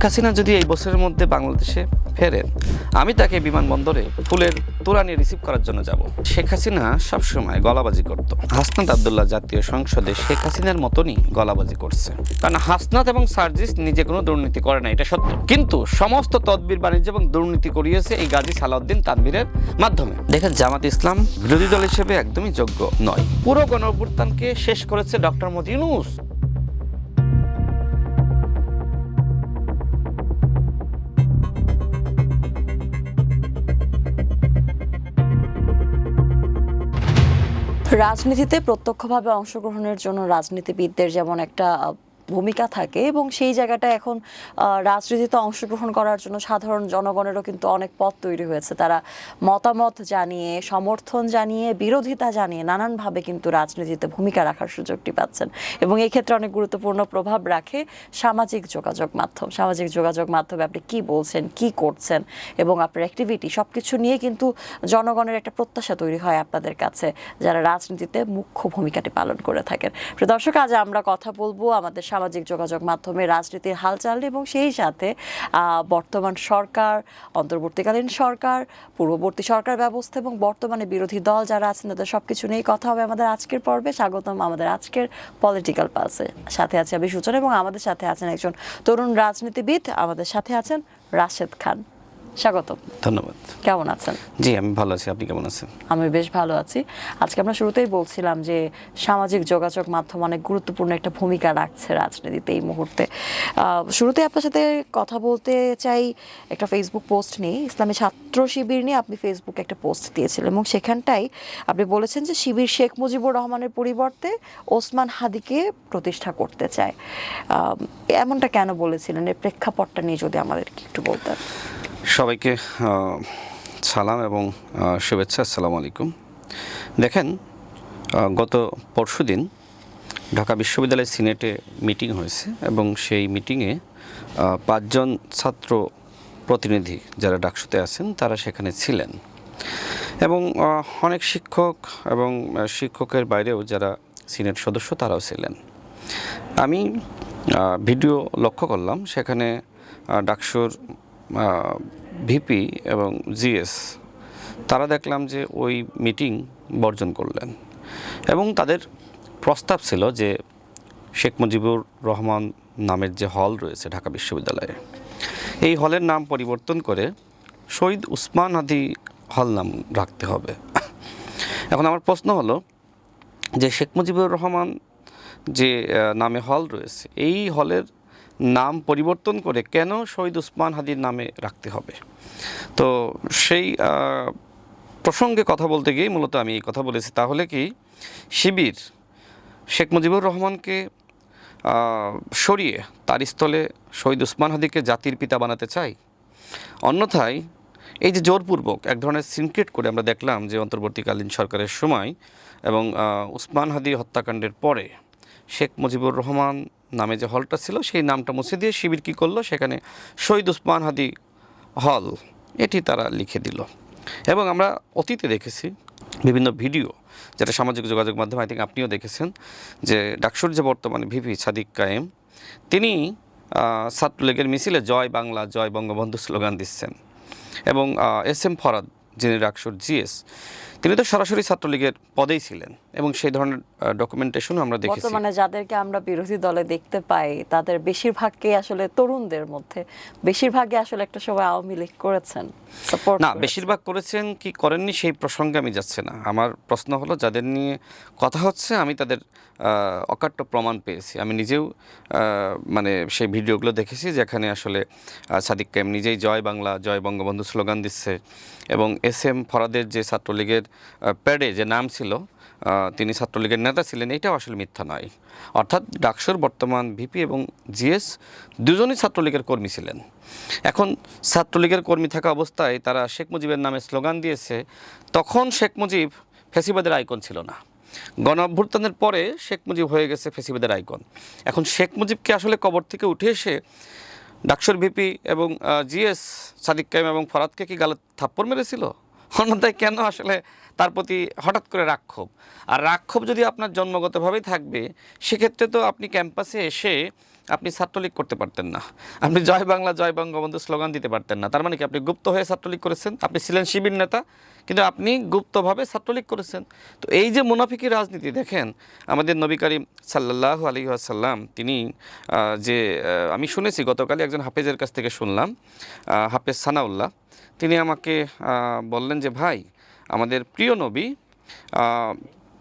শেখ হাসিনা যদি এই বছরের মধ্যে বাংলাদেশে ফেরেন, আমি তাকে বিমানবন্দরে ফুলের তোড়া নিয়ে রিসিভ করার জন্য যাব। শেখ হাসিনা সবসময় গলাবাজি করত। হাসনাত আবদুল্লাহ জাতীয় সংসদে শেখ হাসিনার মতনই গলাবাজি করছে, কারণ হাসনাত এবং সার্জিস নিজে কোনো দুর্নীতি করে না, এটা সত্য। কিন্তু সমস্ত তদবির বাণিজ্য এবং দুর্নীতি করিয়েছে এই গাজী সালাউদ্দিন তানভীরের মাধ্যমে। দেখেন, জামাত ইসলাম বিরোধী দল হিসেবে একদমই যোগ্য নয়। পুরো গণঅভ্যুত্থানকে শেষ করেছে ডক্টর মোহাম্মদ ইউনূস। রাজনীতিতে প্রত্যক্ষভাবে অংশগ্রহণের জন্য রাজনীতিবিদদের যেমন একটা ভূমিকা থাকে, এবং সেই জায়গাটা এখন রাজনীতিতে অংশগ্রহণ করার জন্য সাধারণ জনগণেরও কিন্তু অনেক পথ তৈরি হয়েছে। তারা মতামত জানিয়ে, সমর্থন জানিয়ে, বিরোধিতা জানিয়ে নানানভাবে কিন্তু রাজনীতিতে ভূমিকা রাখার সুযোগটি পাচ্ছেন, এবং এই ক্ষেত্রে অনেক গুরুত্বপূর্ণ প্রভাব রাখে সামাজিক যোগাযোগ মাধ্যম। সামাজিক যোগাযোগ মাধ্যমে আপনি কি বলছেন, কি করছেন এবং আপনার অ্যাক্টিভিটি সব কিছু নিয়ে কিন্তু জনগণের একটা প্রত্যাশা তৈরি হয় আপনাদের কাছে, যারা রাজনীতিতে মুখ্য ভূমিকাটি পালন করে থাকেন। প্রিয় দর্শক, আজ আমরা কথা বলবো আমাদের সামাজিক যোগাযোগ মাধ্যমে রাজনীতির হালচাল এবং সেই সাথে বর্তমান সরকার, অন্তর্বর্তীকালীন সরকার, পূর্ববর্তী সরকার ব্যবস্থা এবং বর্তমানে বিরোধী দল যারা আছেন তাদের সবকিছু নিয়েই কথা হবে আমাদের আজকের পর্বে। স্বাগতম আমাদের আজকের পলিটিক্যাল পালসে। সাথে আছে আমি সূচনা এবং আমাদের সাথে আছেন একজন তরুণ রাজনীতিবিদ, আমাদের সাথে আছেন রাশেদ খান। স্বাগত। ধন্যবাদ। কেমন আছেন? জি, আমি ভালো আছি। আপনি কেমন আছেন? আমি বেশ ভালো আছি। আজকে আমরা শুরুতেই বলছিলাম যে সামাজিক যোগাযোগ মাধ্যম অনেক গুরুত্বপূর্ণ একটা ভূমিকা রাখছে রাজনীতিতে এই মুহূর্তে। শুরুতে আপনার সাথে কথা বলতে চাই একটা ফেসবুক পোস্ট নিয়ে। ইসলামী ছাত্র শিবির নিয়ে আপনি ফেসবুকে একটা পোস্ট দিয়েছিলেন এবং সেখানটাই আপনি বলেছেন যে শিবির শেখ মুজিবুর রহমানের পরিবর্তে ওসমান হাদিকে প্রতিষ্ঠা করতে চায়। এমনটা কেন বলেছিলেন? এর প্রেক্ষাপটটা নিয়ে যদি আমাদেরকে একটু বলতেন। সবাইকে সালাম এবং শুভেচ্ছা। আসসালামু আলাইকুম। দেখেন, গত পরশুদিন ঢাকা বিশ্ববিদ্যালয়ের সিনেটে মিটিং হয়েছে এবং সেই মিটিংয়ে 5 জন ছাত্র প্রতিনিধি যারা ডাকসুতে আছেন তারা সেখানে ছিলেন, এবং অনেক শিক্ষক এবং শিক্ষকের বাইরেও যারা সিনেট সদস্য তারাও ছিলেন। আমি ভিডিও লক্ষ্য করলাম, সেখানে ডাকসুর ভিপি এবং জিএস তারা দেখলাম যে ওই মিটিং বর্জন করলেন, এবং তাদের প্রস্তাব ছিল যে শেখ মুজিবুর রহমান নামের যে হল রয়েছে ঢাকা বিশ্ববিদ্যালয়ে, এই হলের নাম পরিবর্তন করে শহীদ উসমান হাদি হল নাম রাখতে হবে। এখন আমার প্রশ্ন হলো যে শেখ মুজিবুর রহমান যে নামে হল রয়েছে, এই হলের নাম পরিবর্তন করে কেন শহীদ উসমান হাদির নামে রাখতে হবে? তো সেই প্রসঙ্গে কথা বলতে গিয়ে মূলত আমি এই কথা বলেছি, তাহলে কি শিবির শেখ মুজিবুর রহমানকে সরিয়ে তার স্থলে শহীদ উসমান হাদিকে জাতির পিতা বানাতে চাই? অন্যথায় এই যে জোরপূর্বক এক ধরনের সিনক্রেট করে আমরা দেখলাম যে অন্তর্বর্তীকালীন সরকারের সময় এবং উসমান হাদি হত্যাকাণ্ডের পরে শেখ মুজিবুর রহমান নামে যে হলটা ছিল সেই নামটা মুছে দিয়ে শিবির কী করলো, সেখানে শহীদ উসমান হাদি হল এটি তারা লিখে দিল। এবং আমরা অতীতে দেখেছি বিভিন্ন ভিডিও, যেটা সামাজিক যোগাযোগ মাধ্যমে আই থিঙ্ক আপনিও দেখেছেন, যে ডাকসুর যে বর্তমানে ভিপি সাদিক কায়েম, তিনি ছাত্রলীগের মিছিলে জয় বাংলা জয় বঙ্গবন্ধু স্লোগান দিচ্ছেন, এবং এস এম ফরাদ যিনি ডাকসুর জিএস, তিনি তো সরাসরি ছাত্রলীগের পদেই ছিলেন, এবং সেই ধরনের ডকুমেন্টেশনও আমরা দেখেছি। বর্তমানে যাদেরকে আমরা বিরোধী দলে দেখতে পাই তাদের বেশিরভাগই আসলে তরুণদের মধ্যে, বেশিরভাগই আসলে একটা সময় আওয়ামী লীগ করেছেন, সাপোর্ট না, বেশিরভাগ করেছেন কি করেননি সেই প্রসঙ্গে আমি যাচ্ছি না। আমার প্রশ্ন হলো, যাদের নিয়ে কথা হচ্ছে আমি তাদের অকাট্য প্রমাণ পেয়েছি। আমি নিজেও মানে সেই ভিডিওগুলো দেখেছি যেখানে আসলে সাদিক কায়েম নিজেই জয় বাংলা জয় বঙ্গবন্ধু স্লোগান দিচ্ছে, এবং এস এম ফরাদের যে ছাত্রলীগের প্যাডে যে নাম ছিল, তিনি ছাত্রলীগের নেতা ছিলেন, এটাও আসলে মিথ্যা নয়। অর্থাৎ ডাকসুর বর্তমান ভিপি এবং জিএস দুজনই ছাত্রলীগের কর্মী ছিলেন। এখন ছাত্রলীগের কর্মী থাকা অবস্থায় তারা শেখ মুজিবের নামে স্লোগান দিয়েছে। তখন শেখ মুজিব ফ্যাসিবাদের আইকন ছিল না, গণ অভ্যুত্থানের পরে শেখ মুজিব হয়ে গেছে ফ্যাসিবাদের আইকন। এখন শেখ মুজিবকে আসলে কবর থেকে উঠে এসে ডাকসুর ভিপি এবং জিএস সাদিক কায়েম এবং ফরাদকে কি গালে থাপ্পড় মেরেছিল? অন্যথায় কেন আসলে তার প্রতি হঠাৎ করে রাক্ষোভ? আর রাক্ষোভ যদি আপনার জন্মগতভাবেই থাকবে, সেক্ষেত্রে তো আপনি ক্যাম্পাসে এসে আপনি ছাত্রলীগ করতে পারতেন না, আপনি জয় বাংলা জয় বঙ্গবন্ধু স্লোগান দিতে পারতেন না। তার মানে কি আপনি গুপ্ত হয়ে ছাত্রলীগ করেছেন? আপনি ছিলেন শিবির নেতা, কিন্তু আপনি গুপ্তভাবে ছাত্রলীগ করেছেন। তো এই যে মুনাফিকি রাজনীতি, দেখেন আমাদের নবী করিম সাল্লাল্লাহু আলাইহি ওয়াসাল্লাম তিনি আমি শুনেছি গতকালই একজন হাফেজের কাছ থেকে শুনলাম, হাফেজ সানাউল্লাহ, তিনি আমাকে বললেন যে ভাই, আমাদের প্রিয় নবী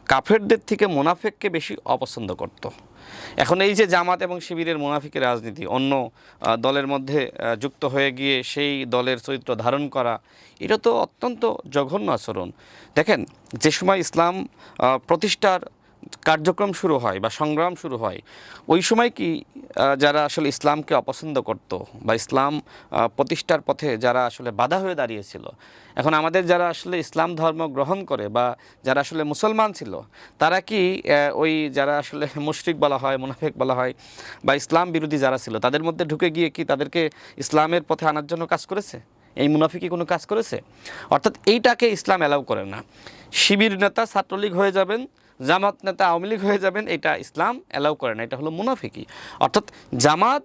কাফেরদের থেকে মুনাফিককে বেশি অপছন্দ করত। এখন এই যে জামাত এবং শিবিরের মুনাফিকের রাজনীতি, অন্য দলের মধ্যে যুক্ত হয়ে গিয়ে সেই দলের চরিত্র ধারণ করা, এটা তো অত্যন্ত জঘন্য আচরণ। দেখেন, যে সময় ইসলাম প্রতিষ্ঠার কার্যক্রম শুরু হয় বা সংগ্রাম শুরু হয়, ওই সময় কি যারা আসলে ইসলামকে অপছন্দ করত বা ইসলাম প্রতিষ্ঠার পথে যারা আসলে বাধা হয়ে দাঁড়িয়েছিল, এখন আমাদের যারা আসলে ইসলাম ধর্ম গ্রহণ করে বা যারা আসলে মুসলমান ছিল, তারা কি ওই যারা আসলে মুশরিক বলা হয়, মুনাফিক বলা হয় বা ইসলাম বিরোধী যারা ছিল, তাদের মধ্যে ঢুকে গিয়ে কি তাদেরকে ইসলামের পথে আনার জন্য কাজ করেছে? এই মুনাফিকি কোনো কাজ করেছে? অর্থাৎ এইটাকে ইসলাম অ্যালাউ করে না। শিবির নেতা ছাত্রলীগ হয়ে যাবেন, জামাত নেতা আওয়ামী লীগ হয়ে যাবেন, এটা ইসলাম অ্যালাউ করে না। এটা হলো মুনাফিকি। অর্থাৎ জামাত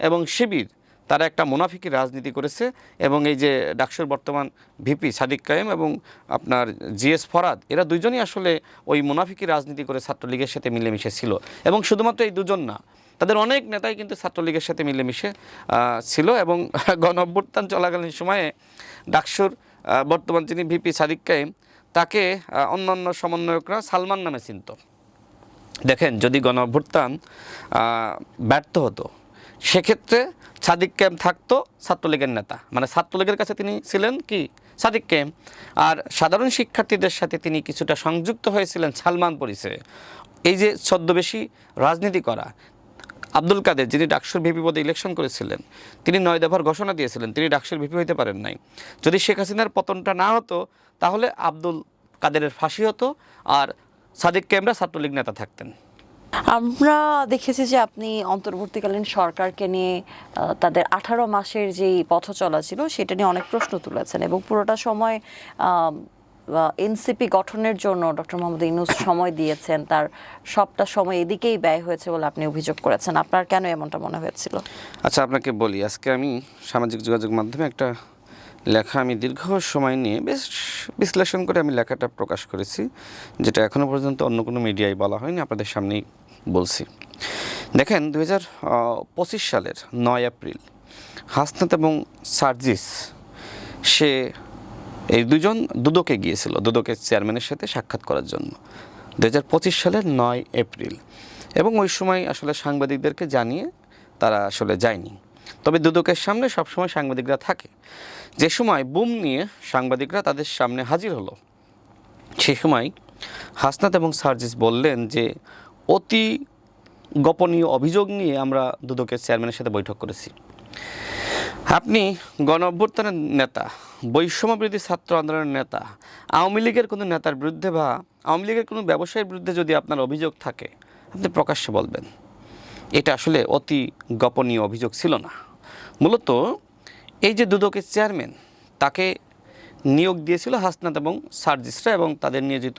এবং শিবির তারা একটা মুনাফিকি রাজনীতি করেছে। এবং এই যে ডাকসুর বর্তমান ভিপি সাদিক কায়েম এবং আপনার জিএস ফরাদ, এরা দুজনই আসলে ওই মুনাফিকি রাজনীতি করে ছাত্রলীগের সাথে মিলেমিশে ছিল। এবং শুধুমাত্র এই দুজন না, তাদের অনেক নেতাই কিন্তু ছাত্রলীগের সাথে মিলেমিশে ছিল। এবং গণ অভ্যুত্থান চলাকালীন সময়ে ডাকসুর বর্তমান যিনি ভিপি সাদিক কায়েম, তাকে অন্যান্য সমন্বয়করা সালমান নামে চিনত। দেখেন, যদি গণ অভ্যুত্থান ব্যর্থ হতো, সেক্ষেত্রে সাদিক কায়েম থাকতো ছাত্রলীগের নেতা, মানে ছাত্রলীগের কাছে তিনি ছিলেন কি সাদিক কায়েম, আর সাধারণ শিক্ষার্থীদের সাথে তিনি কিছুটা সংযুক্ত হয়েছিলেন সালমান পরিচয়ে। এই যে ছদ্মবেশী রাজনীতি করা, আব্দুল কাদের যিনি ডাকসুর ভিপি পদে ইলেকশন করেছিলেন, তিনি 9 দফার ঘোষণা দিয়েছিলেন, তিনি ডাকসুর ভিপি হতে পারেন নাই। যদি শেখ হাসিনার পতনটা না হতো, তাহলে আব্দুল কাদেরের ফাঁসি হতো আর সাদিক কায়েমরা ছাত্রলীগ নেতা থাকতেন। আমরা দেখেছি যে আপনি অন্তর্বর্তীকালীন সরকারকে নিয়ে তাদের 18 মাসের যেই পথ চলা ছিল সেটা নিয়ে অনেক প্রশ্ন তুলেছেন, এবং পুরোটা সময় এনসিপি গঠনের জন্য ডক্টর মোহাম্মদ ইউনূস সময় দিয়েছেন, তার সবটা সময় এদিকেই ব্যয় হয়েছে বলে আপনি অভিযোগ করেছেন। আপনার কেন এমনটা মনে হয়েছিল? আচ্ছা, আপনাকে বলি, আজকে আমি সামাজিক যোগাযোগ মাধ্যমে একটা লেখা আমি দীর্ঘ সময় নিয়ে বেশ বিশ্লেষণ করে আমি লেখাটা প্রকাশ করেছি, যেটা এখনও পর্যন্ত অন্য কোনো মিডিয়ায় বলা হয়নি, আপনাদের সামনেই বলছি। দেখেন, 2025 সালের 9 এপ্রিল হাসনাত এবং সার্জিস এই দুজন দুদকে গিয়েছিল, দুদকের চেয়ারম্যানের সাথে সাক্ষাৎ করার জন্য 2025 সালের 9 এপ্রিল। এবং ওই সময় আসলে সাংবাদিকদেরকে জানিয়ে তারা আসলে যায়নি। তবে দুদকের সামনে সবসময় সাংবাদিকরা থাকে। যে সময় বুম নিয়ে সাংবাদিকরা তাদের সামনে হাজির হলো, সে সময় হাসনাত এবং সার্জিস বললেন যে অতি গোপনীয় অভিযোগ নিয়ে আমরা দুদকের চেয়ারম্যানের সাথে বৈঠক করেছি। আপনি গণ অভ্যুত্থানের নেতা, বৈষম্যবিরোধী ছাত্র আন্দোলনের নেতা, আওয়ামী লীগের কোনো নেতার বিরুদ্ধে বা আওয়ামী লীগের কোনো ব্যবসায়ীর বিরুদ্ধে যদি আপনার অভিযোগ থাকে, আপনি প্রকাশ্যে বলবেন। এটা আসলে অতি গোপনীয় অভিযোগ ছিল না। মূলত এই যে দুদকের চেয়ারম্যান, তাকে নিয়োগ দিয়েছিল হাসনাত এবং সার্জিসরা এবং তাদের নিয়োজিত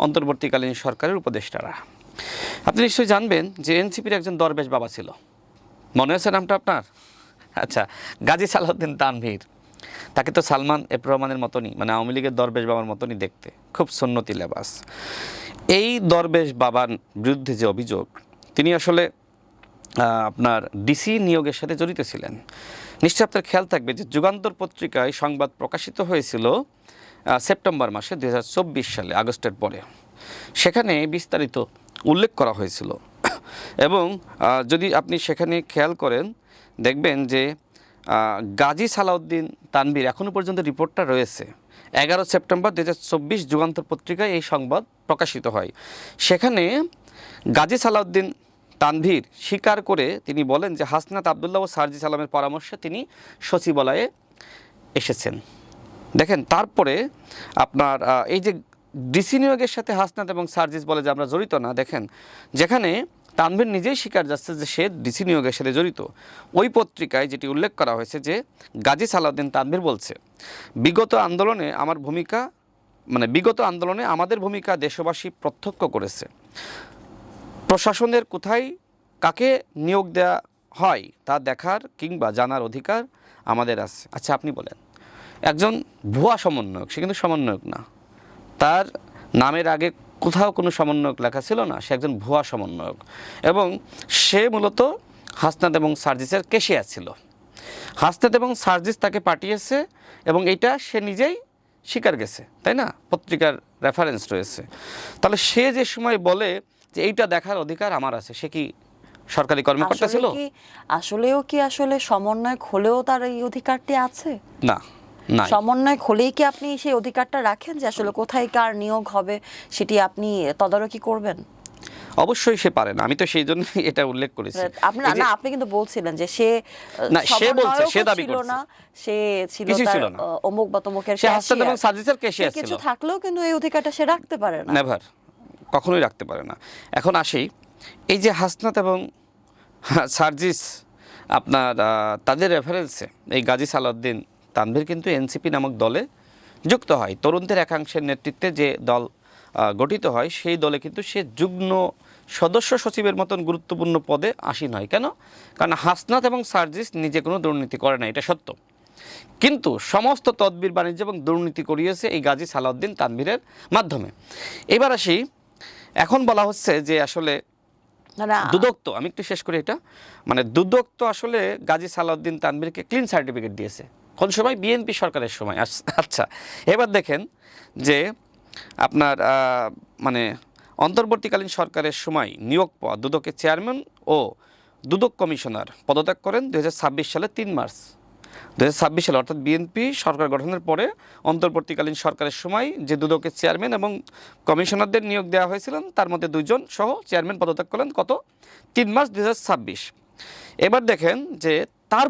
অন্তর্বর্তীকালীন সরকারের উপদেষ্টারা। আপনি নিশ্চয়ই জানবেন যে এনসিপির একজন দরবেশ বাবা ছিল, মনে আছে নামটা আপনার? আচ্ছা, গাজী সালাউদ্দিন তানভীর। তাকে তো সালমান এফ রহমানের মতনই, মানে আওয়ামী লীগের দরবেশ বাবার মতনই দেখতে, খুব সুন্নতি লেবাস। এই দরবেশ বাবার বিরুদ্ধে যে অভিযোগ, তিনি আসলে আপনার ডিসি নিয়োগের সাথে জড়িত ছিলেন। নিশ্চয়ই আপনার খেয়াল থাকবে যে যুগান্তর পত্রিকায় সংবাদ প্রকাশিত হয়েছিল সেপ্টেম্বর মাসে 2024 সালে, আগস্টের পরে। সেখানে বিস্তারিত উল্লেখ করা হয়েছিল। এবং যদি আপনি সেখানে খেয়াল করেন, দেখবেন যে গাজী সালাউদ্দিন তানভীর এখনও পর্যন্ত রিপোর্টটা রয়েছে। 11 সেপ্টেম্বর 2024 যুগান্তর পত্রিকায় এই সংবাদ প্রকাশিত হয়। সেখানে গাজী সালাউদ্দিন তানভীর স্বীকার করে তিনি বলেন যে হাসনাত আবদুল্লাহ ও সার্জিস আলমের পরামর্শে তিনি সচিবালয়ে এসেছেন। দেখেন, তারপরে আপনার এই যে ডিসি নিয়োগের সাথে হাসনাত এবং সার্জিস বলে যে আমরা জড়িত না, দেখেন যেখানে তানভীর নিজেই স্বীকার যাচ্ছে যে সে ডিসি নিয়োগের সাথে জড়িত। ওই পত্রিকায় যেটি উল্লেখ করা হয়েছে যে গাজী সালাউদ্দিন তানভীর বলছে, বিগত আন্দোলনে আমাদের ভূমিকা দেশবাসী প্রত্যক্ষ করেছে। প্রশাসনের কোথায় কাকে নিয়োগ দেওয়া হয় তা দেখার কিংবা জানার অধিকার আমাদের আছে। আচ্ছা আপনি বলেন, একজন ভুয়া সমন্বয়ক, সে কিন্তু সমন্বয়ক না, তার নামের আগে কোথাও কোনো সমন্বয়ক লেখা ছিল না, সে একজন ভুয়া সমন্বয়ক এবং সে মূলত হাসনাত এবং সার্জিসের ক্যাশিয়ার ছিল। হাসনাত এবং সার্জিস তাকে পাঠিয়েছে এবং এইটা সে নিজেই স্বীকার গেছে, তাই না? পত্রিকার রেফারেন্স রয়েছে। তাহলে সে যে সময় বলে যে এইটা দেখার অধিকার আমার আছে, সে কি সরকারি কর্মকর্তা ছিল? আসলে সমন্বয়ক হলেও তার এই অধিকারটি আছে? না, না। সমন্বয়ক হলেই কি আপনি সেই অধিকারটা রাখেন যে আসলে কোথায় কার নিয়োগ হবে সেটি আপনি তদারকি করবেন? অবশ্যই সে পারে না, আমি তো সেই জন্য এটা উল্লেখ করেছি। আপনি কিন্তু বলছিলেন যে সে না, সে বলছে, সে দাবি ছিল করছে না, সে ছিল কিছুই ছিল তার না। অমুক বা তমুকের সে হাসনাত এবং ক্যাশিয়ার। সার্জিসের ক্যাশিয়ার ছিল। কিছু থাকলেও কিন্তু এই অধিকারটা সে রাখতে পারে না। নেভার, কখনোই রাখতে পারে না। এখন আসি, এই যে হাসনাত এবং সার্জিস আপনার তাদের রেফারেন্সে এই গাজী সালাউদ্দিন তানভীর কিন্তু এনসিপি নামক দলে যুক্ত হয়। তরুণদের একাংশের নেতৃত্বে যে দল গঠিত হয়, সেই দলে কিন্তু সে যুগ্ম সদস্য সচিবের মতন গুরুত্বপূর্ণ পদে আসীন হয়। কেন? কারণ হাসনাত এবং সার্জিস নিজে কোনো দুর্নীতি করে না, এটা সত্য, কিন্তু সমস্ত তদবির বাণিজ্য এবং দুর্নীতি করিয়েছে এই গাজী সালাউদ্দিন তানভীরের মাধ্যমে। এবার আসি, এখন বলা হচ্ছে যে আসলে দুদক, আমি একটু শেষ করি এটা, মানে দুদক তো আসলে গাজী সালাউদ্দিন তানভীরকে ক্লিন সার্টিফিকেট দিয়েছে কোন সময়? বিএনপি সরকারের সময়। আচ্ছা, এবার দেখেন যে আপনার মানে অন্তর্বর্তীকালীন সরকারের সময় নিয়োগ পাওয়া দুদকের চেয়ারম্যান ও দুদক কমিশনার পদত্যাগ করেন 2026 সালের 3 মার্চ। 2026 সালে, অর্থাৎ বিএনপি সরকার গঠনের পরে অন্তর্বর্তীকালীন সরকারের সময় যে দুদকের চেয়ারম্যান এবং কমিশনারদের নিয়োগ দেওয়া হয়েছিলেন, তার মধ্যে 2 জন সহ চেয়ারম্যান পদত্যাগ করলেন কত? 3 মার্চ 2026। এবার দেখেন যে তার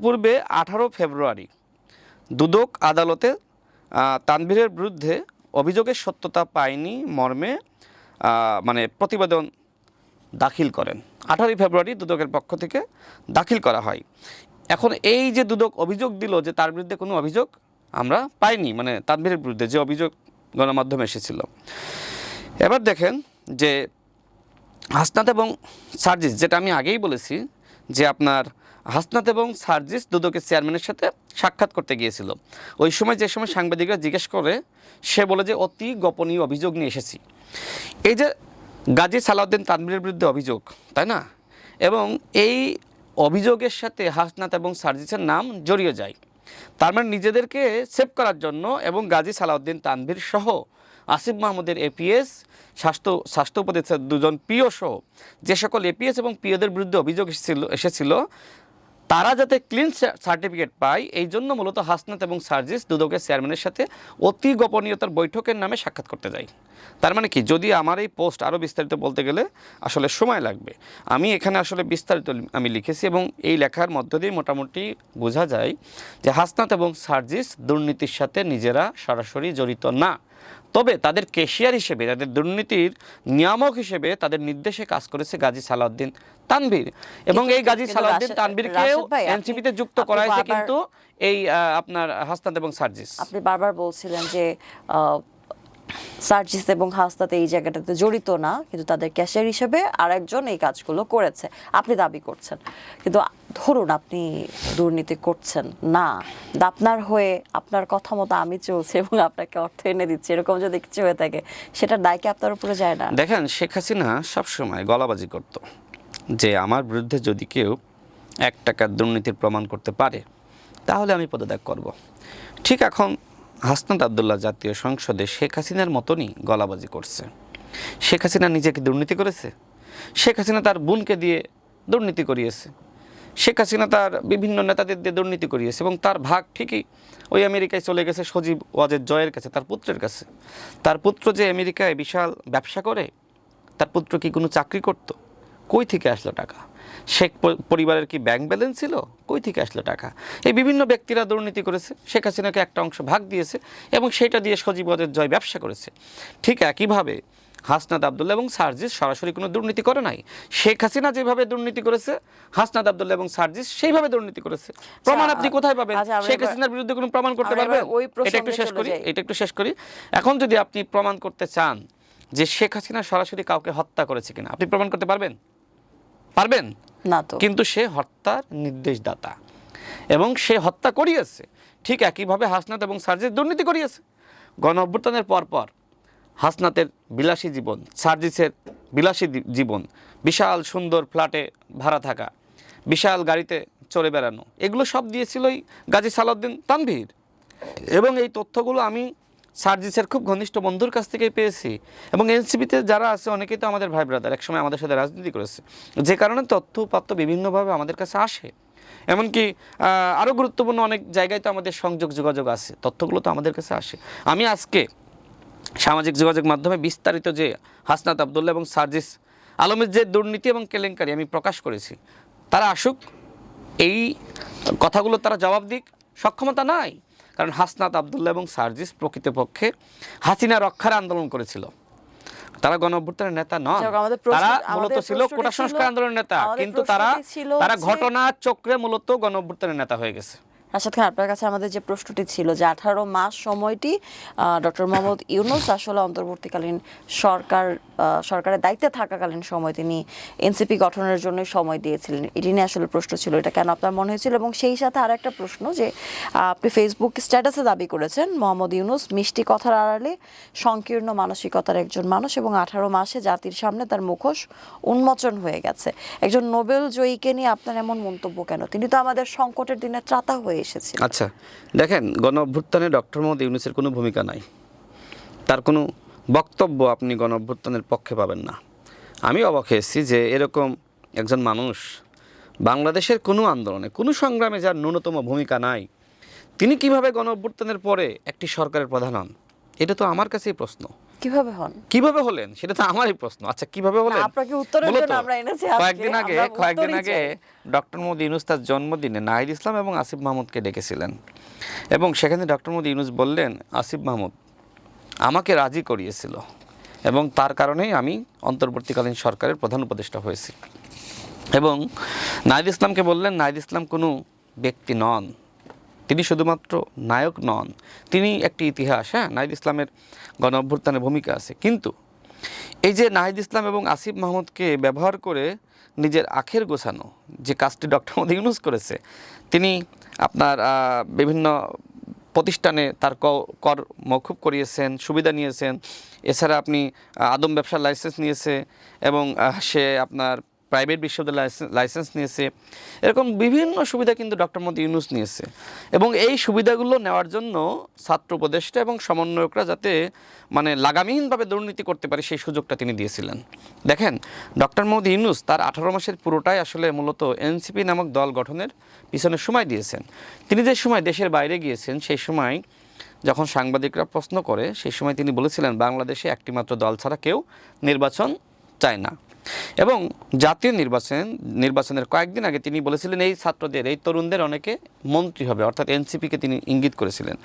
পূর্বে 18 ফেব্রুয়ারি দুদক আদালতে তানভীরের বিরুদ্ধে অভিযোগের সত্যতা পায়নি মর্মে মানে প্রতিবেদন দাখিল করেন। 18 ফেব্রুয়ারি দুদকের পক্ষ থেকে দাখিল করা হয়। এখন এই যে দুদক অভিযোগ দিল যে তার বিরুদ্ধে কোনো অভিযোগ আমরা পাইনি, মানে তানভীরের বিরুদ্ধে যে অভিযোগ গণমাধ্যমে এসেছিল। এবার দেখেন যে হাসনাত এবং সার্জিস, যেটা আমি আগেই বলেছি যে আপনার হাসনাত এবং সার্জিস দুদকের চেয়ারম্যানের সাথে সাক্ষাৎ করতে গিয়েছিল। ওই সময় যে সময় সাংবাদিকরা জিজ্ঞেস করে, সে বলে যে অতি গোপনীয় অভিযোগ নিয়ে এসেছি। এই যে গাজী সালাউদ্দিন তানভীরের বিরুদ্ধে অভিযোগ, তাই না? এবং এই অভিযোগের সাথে হাসনাত এবং সার্জিসের নাম জড়িয়ে যায়। তার মানে নিজেদেরকে সেভ করার জন্য এবং গাজী সালাউদ্দিন তানভীর সহ আসিফ মাহমুদের এপিএস, স্বাস্থ্য উপদেষ্টার 2 জন পিও সহ যে সকল এপিএস এবং পিওদের বিরুদ্ধে অভিযোগ এসেছিল তারা যাতে ক্লিন সার্টিফিকেট পায়, এই জন্য মূলত হাসনাত এবং সার্জিস দুদকের চেয়ারম্যানের সাথে অতি গোপনীয়তার বৈঠকের নামে সাক্ষাৎ করতে যায়। তার মানে কি, যদি আমার এই পোস্ট আরও বিস্তারিত বলতে গেলে আসলে সময় লাগবে, আমি এখানে আসলে বিস্তারিত আমি লিখেছি এবং এই লেখার মধ্য দিয়ে মোটামুটি বোঝা যায় যে হাসনাত এবং সার্জিস দুর্নীতির সাথে নিজেরা সরাসরি জড়িত না, তবে তাদের ক্যাশিয়ার হিসেবে, তাদের দুর্নীতির নিয়ামক হিসেবে তাদের নির্দেশে কাজ করেছে গাজী সালাউদ্দিন তানভীর। এবং এই গাজী সালাউদ্দিন তানভীরকেও এনসিপিতে যুক্ত করা হয়েছে কিন্তু এই আপনার হাসনাত এবং সার্জিস। আপনি বারবার বলছিলেন যে সার্জিস এবং হাসনাত এই জায়গাটাতে জড়িত না, কিন্তু তাদের ক্যাশিয়ার হিসেবে আরেকজন এই কাজগুলো করেছে আপনি দাবি করছেন। কিন্তু ধরুন আপনি দুর্নীতি করছেন না, আপনার হয়ে আপনার কথা মতো আমি চলছি এবং আপনাকে অর্থ এনে দিচ্ছি, এরকম যদি কিছু হয়ে থাকে, সেটার দায় কি আপনার উপরে যায় না? দেখেন, শেখ হাসিনা সবসময় গলাবাজি করত যে আমার বিরুদ্ধে যদি কেউ 1 টাকার দুর্নীতির প্রমাণ করতে পারে তাহলে আমি পদত্যাগ করব। ঠিক এখন হাসনাত আবদুল্লাহ জাতীয় সংসদে শেখ হাসিনার মতনই গলাবাজি করছে। শেখ হাসিনা নিজেকে দুর্নীতি করেছে? শেখ হাসিনা তার বোনকে দিয়ে দুর্নীতি করিয়েছে, শেখ হাসিনা তার বিভিন্ন নেতাদের দিয়ে দুর্নীতি করিয়েছে এবং তার ভাগ ঠিকই ওই আমেরিকায় চলে গেছে সজীব ওয়াজেদ জয়ের কাছে, তার পুত্রের কাছে। তার পুত্র যে আমেরিকায় বিশাল ব্যবসা করে, তার পুত্র কি কোনো চাকরি করত? কই থেকে আসলো টাকা? শেখ পরিবারের কি ব্যাংক ব্যালেন্স ছিল? কই থেকে আসলো টাকা? এই বিভিন্ন ব্যক্তিরা দুর্নীতি করেছে, শেখ হাসিনাকে একটা অংশ ভাগ দিয়েছে এবং সেটা দিয়ে সজীব ওয়াজেদ জয় ব্যবসা করেছে। ঠিক একইভাবে হাসনাত আবদুল্লাহ এবং সার্জিস সরাসরি কোনো দুর্নীতি করে নাই। শেখ হাসিনা যেভাবে দুর্নীতি করেছে, হাসনাত আবদুল্লাহ এবং সার্জিস সেইভাবে দুর্নীতি করেছে। প্রমাণ আপনি কোথায় পাবেন? শেখ হাসিনার বিরুদ্ধে কোনো প্রমাণ করতে পারবেন? এটা একটু শেষ করি। এখন যদি আপনি প্রমাণ করতে চান যে শেখ হাসিনা সরাসরি কাউকে হত্যা করেছে কিনা, আপনি প্রমাণ করতে পারবেন? পারবেন না তো। কিন্তু সে হত্যার নির্দেশদাতা এবং সে হত্যা করিয়েছে। ঠিক একইভাবে হাসনাত এবং সার্জিস দুর্নীতি করিয়েছে। গণ অভ্যুত্থানের পরপর হাসনাতের বিলাসী জীবন, সার্জিসের বিলাসী জীবন, বিশাল সুন্দর ফ্ল্যাটে ভাড়া থাকা, বিশাল গাড়িতে চলে বেড়ানো, এগুলো সব দিয়েছিল এই গাজী সালাউদ্দিন তানভীর। এবং এই তথ্যগুলো আমি সার্জিসের খুব ঘনিষ্ঠ বন্ধুর কাছ থেকে পেয়েছি। এবং এনসিপিতে যারা আছে অনেকেই তো আমাদের ভাই ব্রাদার, একসময় আমাদের সাথে রাজনীতি করেছে, যে কারণে তথ্য উপাত্ত বিভিন্নভাবে আমাদের কাছে আসে। এমনকি আরও গুরুত্বপূর্ণ অনেক জায়গায় তো আমাদের সংযোগ যোগাযোগ আছে, তথ্যগুলো তো আমাদের কাছে আসে। আমি আজকে সামাজিক যোগাযোগ মাধ্যমে বিস্তারিত যে হাসনাত আবদুল্লাহ এবং সার্জিস আলমের যে দুর্নীতি এবং কেলেঙ্কারি আমি প্রকাশ করেছি, তারা আসুক, এই কথাগুলো তারা জবাব দিক। সক্ষমতা নাই, কারণ হাসনাত আবদুল্লাহ এবং সার্জিস প্রকৃতপক্ষে হাসিনা রক্ষার আন্দোলন করেছিল। তারা গণ অভ্যুত্থানের নেতা নন, তারা মূলত ছিল কোটা সংস্কার আন্দোলনের নেতা, কিন্তু তারা ঘটনা চক্রে মূলত গণ অভ্যুত্থানের নেতা হয়ে গেছে। রাশাদ খান, আপনার কাছে আমাদের যে প্রশ্নটি ছিল যে 18 মাস সময়টি ডক্টর মোহাম্মদ ইউনূস আসলে অন্তর্বর্তীকালীন সরকারের দায়িত্বে থাকাকালীন সময় তিনি এনসিপি গঠনের জন্য সময় দিয়েছিলেন, এটি নিয়ে আসলে প্রশ্ন ছিল, এটা কেন আপনার মনে হয়েছিল? এবং সেই সাথে আর একটা প্রশ্ন যে আপনি ফেসবুক স্ট্যাটাসে দাবি করেছেন মোহাম্মদ ইউনূস মিষ্টি কথার আড়ালে সংকীর্ণ মানসিকতার একজন মানুষ এবং 18 মাসে জাতির সামনে তার মুখোশ উন্মোচন হয়ে গেছে। একজন নোবেল জয়ীকে নিয়ে আপনার এমন মন্তব্য কেন? তিনি তো আমাদের সংকটের দিনে ত্রাতা হয়ে এসেছে। আচ্ছা দেখেন, গণ অভ্যুত্থানে ডক্টর মোহাম্মদ ইউনূসের কোনো ভূমিকা নাই, তার কোনো বক্তব্য আপনি গণ অভ্যুত্থানের পক্ষে পাবেন না। আমি অবাক হয়েছি যে এরকম একজন মানুষ বাংলাদেশের কোনো আন্দোলনে, কোনো সংগ্রামে যার ন্যূনতম ভূমিকা নাই, তিনি কিভাবে গণ অভ্যুত্থানের পরে একটি সরকারের প্রধান হন? এটা তো আমার কাছেই প্রশ্ন। কিভাবে হলেন সেটা তো আমারই প্রশ্ন। আচ্ছা কিভাবে হলেন? আপনাকে উত্তরের জন্য আমরা এনেছি আজকে। কয়েকদিন আগে ডক্টর মোহাম্মদ ইউনূস তার জন্মদিনে নাহিদ ইসলাম এবং আসিফ মাহমুদকে ডেকেছিলেন এবং সেখানে ডক্টর মোহাম্মদ ইউনূস বললেন, আসিফ মাহমুদ আমাকে রাজি করিয়েছিল এবং তার কারণেই আমি অন্তর্বর্তীকালীন সরকারের প্রধান উপদেষ্টা হয়েছি। এবং নাহিদ ইসলামকে বললেন, নাহিদ ইসলাম কোনো ব্যক্তি নন, তিনি শুধুমাত্র নায়ক নন, তিনি একটি ইতিহাস। হ্যাঁ, নাহিদ ইসলামের গণ অভ্যুত্থানের ভূমিকা আছে, কিন্তু এই যে নাহিদ ইসলাম এবং আসিফ মাহমুদকে ব্যবহার করে নিজের আখের গোছানো যে কাজটি ডক্টর মোহাম্মদ ইউনূস করেছে, তিনি আপনার বিভিন্ন প্রতিষ্ঠানে তার কর মওকুফ করিয়েছেন, সুবিধা নিয়েছেন। এছাড়া আপনি আদম ব্যবসার লাইসেন্স নিয়েছে এবং সে আপনার প্রাইভেট বিশ্ববিদ্যালয় লাইসেন্স নিয়েছে, এরকম বিভিন্ন সুবিধা কিন্তু ডক্টর মোহাম্মদ ইউনূস নিয়েছে। এবং এই সুবিধাগুলো নেওয়ার জন্য ছাত্র উপদেষ্টা এবং সমন্বয়করা যাতে মানে লাগামহীনভাবে দুর্নীতি করতে পারে সেই সুযোগটা তিনি দিয়েছিলেন। দেখেন, ডক্টর মোহাম্মদ ইউনূস তার 18 মাসের পুরোটাই আসলে মূলত এনসিপি নামক দল গঠনের পিছনে সময় দিয়েছেন। তিনি যে সময় দেশের বাইরে গিয়েছেন, সেই সময় যখন সাংবাদিকরা প্রশ্ন করে, সেই সময় তিনি বলেছিলেন বাংলাদেশে একটি মাত্র দল ছাড়া কেউ নির্বাচন চায় না। এবং জাতীয় নির্বাচনের কয়েকদিন আগে তিনি বলেছিলেন এই ছাত্রদের, এই তরুণদের অনেকে মন্ত্রী হবে, অর্থাৎ এনসিপিকে তিনি ইঙ্গিত করেছিলেন।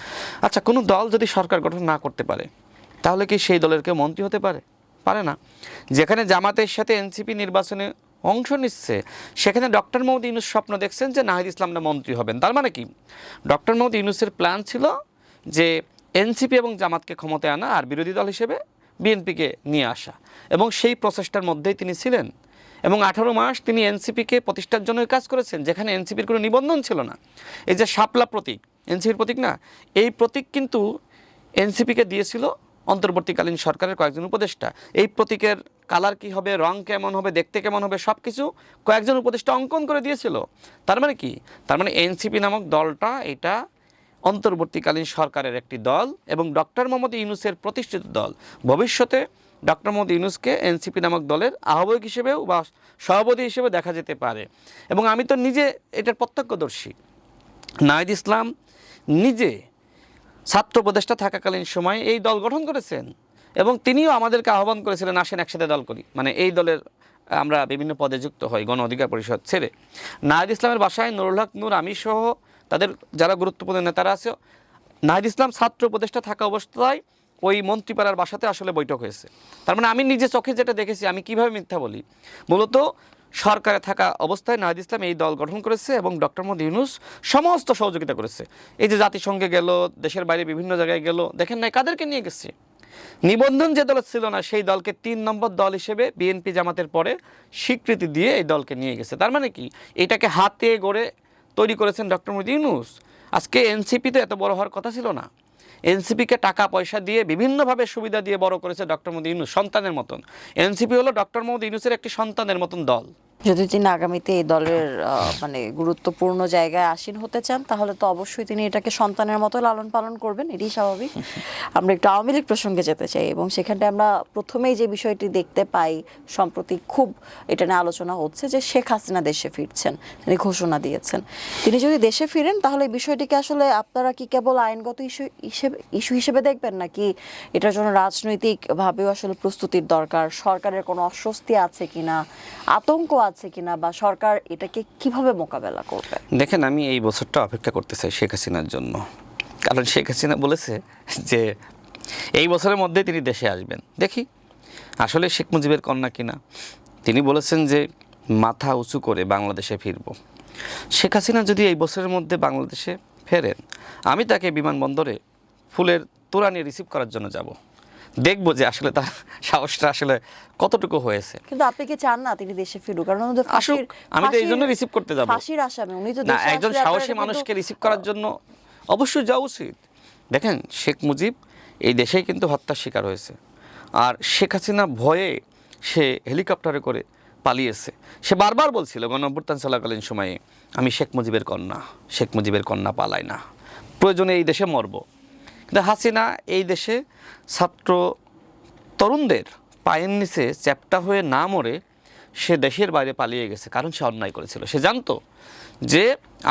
আচ্ছা, কোনো দল যদি সরকার গঠন না করতে পারে তাহলে কি সেই দলের কেউ মন্ত্রী হতে পারে না। যেখানে জামাতের সাথে এনসিপি নির্বাচনে অংশ নিচ্ছে, সেখানে ডক্টর মোহাম্মদ ইউনূস স্বপ্ন দেখছেন যে নাহিদ ইসলামরা মন্ত্রী হবেন। তার মানে কি, ডক্টর মোহাম্মদ ইউনূসের প্ল্যান ছিল যে এনসিপি এবং জামাতকে ক্ষমতায় আনা আর বিরোধী দল হিসেবে বিএনপিকে নিয়ে আসা, এবং সেই প্রচেষ্টার মধ্যেই তিনি ছিলেন। এবং 18 মাস তিনি এনসিপিকে প্রতিষ্ঠার জন্য কাজ করেছেন, যেখানে এনসিপির কোনো নিবন্ধন ছিল না। এই যে শাপলা প্রতীক, এনসিপির প্রতীক না, এই প্রতীক কিন্তু এনসিপিকে দিয়েছিল অন্তর্বর্তীকালীন সরকারের কয়েকজন উপদেষ্টা। এই প্রতীকের কালার কি হবে, রং কেমন হবে, দেখতে কেমন হবে, সব কিছু কয়েকজন উপদেষ্টা অঙ্কন করে দিয়েছিল। তার মানে কি, তার মানে এনসিপি নামক দলটা এটা অন্তর্বর্তীকালীন সরকারের একটি দল এবং ডক্টর মোহাম্মদ ইউনূসের প্রতিষ্ঠিত দল। ভবিষ্যতে ডক্টর মোহাম্মদ ইউনূসকে এনসিপি নামক দলের আহ্বায়ক হিসেবেও বা সভাপতি হিসেবে দেখা যেতে পারে। এবং আমি তো নিজে এটার প্রত্যক্ষদর্শী। নাহিদ ইসলাম নিজে ছাত্র উপদেষ্টা থাকাকালীন সময় এই দল গঠন করেছেন এবং তিনিও আমাদেরকে আহ্বান করেছিলেন, আসেন একসাথে দল করি, মানে এই দলের আমরা বিভিন্ন পদে যুক্ত হই গণ অধিকার পরিষদ ছেড়ে। নাহিদ ইসলামের বাসায় নুরুল হক নূর, আমি সহ তাদের যারা গুরুত্বপূর্ণ নেতারা আছে, নাহিদ ইসলাম ছাত্র উপদেষ্টা থাকা অবস্থায় ওই মন্ত্রীপাড়ার বাসাতে আসলে বৈঠক হয়েছে। তার মানে আমি নিজে চোখে যেটা দেখেছি, আমি কিভাবে মিথ্যা বলি? মূলত সরকারে থাকা অবস্থায় নাহিদ ইসলাম এই দল গঠন করেছে এবং ডক্টর মোহাম্মদ ইউনূস সমস্ত সহযোগিতা করেছে। এই যে জাতিসংঘে গেল, দেশের বাইরে বিভিন্ন জায়গায় গেল, দেখেন নাই কাদেরকে নিয়ে গেছে? নিবন্ধন যে দল ছিল না সেই দলকে 3 নম্বর দল হিসেবে বিএনপি জামাতের পরে স্বীকৃতি দিয়ে এই দলকে নিয়ে গেছে। তার মানে কি, এটাকে হাতে গড়ে তৈরি করেছেন ডক্টর মোহাম্মদ ইউনূস। আজকে এনসিপি তো এত বড় হওয়ার কথা ছিল না। এনসিপিকে টাকা পয়সা দিয়ে বিভিন্নভাবে সুবিধা দিয়ে বড় করেছে ডক্টর মোহাম্মদ ইউনূস, সন্তানের মতন। এনসিপি হলো ডক্টর মোহাম্মদ ইউনূসের একটি সন্তানের মতন দল। যদি তিনি আগামীতে এই দলের মানে গুরুত্বপূর্ণ জায়গায় আসীন হতে চান, তাহলে তো অবশ্যই তিনি এটাকে সন্তানের মতো লালন পালন করবেন, এটাই স্বাভাবিক। আমরা একটু আওয়ামী লীগ প্রসঙ্গে যেতে চাই, এবং সেখানটা আমরা প্রথমেই যে বিষয়টি দেখতে পাই, সম্প্রতি খুব এটা নিয়ে আলোচনা হচ্ছে যে শেখ হাসিনা দেশে ফিরছেন, তিনি ঘোষণা দিয়েছেন। তিনি যদি দেশে ফিরেন, তাহলে এই বিষয়টিকে আসলে আপনারা কি কেবল আইনগত ইস্যু হিসেবে দেখবেন, নাকি এটার জন্য রাজনৈতিকভাবেও আসলে প্রস্তুতির দরকার? সরকারের কোনো অস্বস্তি আছে কিনা, আতঙ্ক আছে কিনা, বা সরকার এটাকে কিভাবে মোকাবেলা করবে? দেখেন, আমি এই বছরটা অপেক্ষা করতে চাই শেখ হাসিনার জন্য, কারণ শেখ হাসিনা বলেছে যে এই বছরের মধ্যে তিনি দেশে আসবেন। দেখি আসলে শেখ মুজিবের কন্যা কিনা। তিনি বলেছেন যে মাথা উঁচু করে বাংলাদেশে ফিরব। শেখ হাসিনা যদি এই বছরের মধ্যে বাংলাদেশে ফেরেন, আমি তাকে বিমানবন্দরে ফুলের তোড়া নিয়ে রিসিভ করার জন্য যাব, দেখবো যে আসলে তার সাহসটা আসলে কতটুকু হয়েছে। কিন্তু আপনি কি চান না তিনি দেশে ফিরুক? কারণ আসুক, আমি তো এই জন্য রিসিভ করতে যাব। ফাঁসির আসামি উনি তো না, দেশে একজন আসলে সাহসী আপনারা মানুষকে কিন্তু- রিসিভ করার জন্য অবশ্যই যাওয়া উচিত। দেখেন, শেখ মুজিব এই দেশেই কিন্তু হত্যার শিকার হয়েছে, আর শেখ হাসিনা ভয়ে সে হেলিকপ্টারে করে পালিয়েছে। সে বারবার বলছিল গণঅভ্যুত্থান চলাকালীন সময়ে, আমি শেখ মুজিবের কন্যা, শেখ মুজিবের কন্যা পালাই না, প্রয়োজনে এই দেশে মরব। কিন্তু হাসিনা এই দেশে ছাত্র তরুণদের পায়ের নিচে চ্যাপ্টা হয়ে না মরে সে দেশের বাইরে পালিয়ে গেছে, কারণ সে অন্যায় করেছিল। সে জানতো যে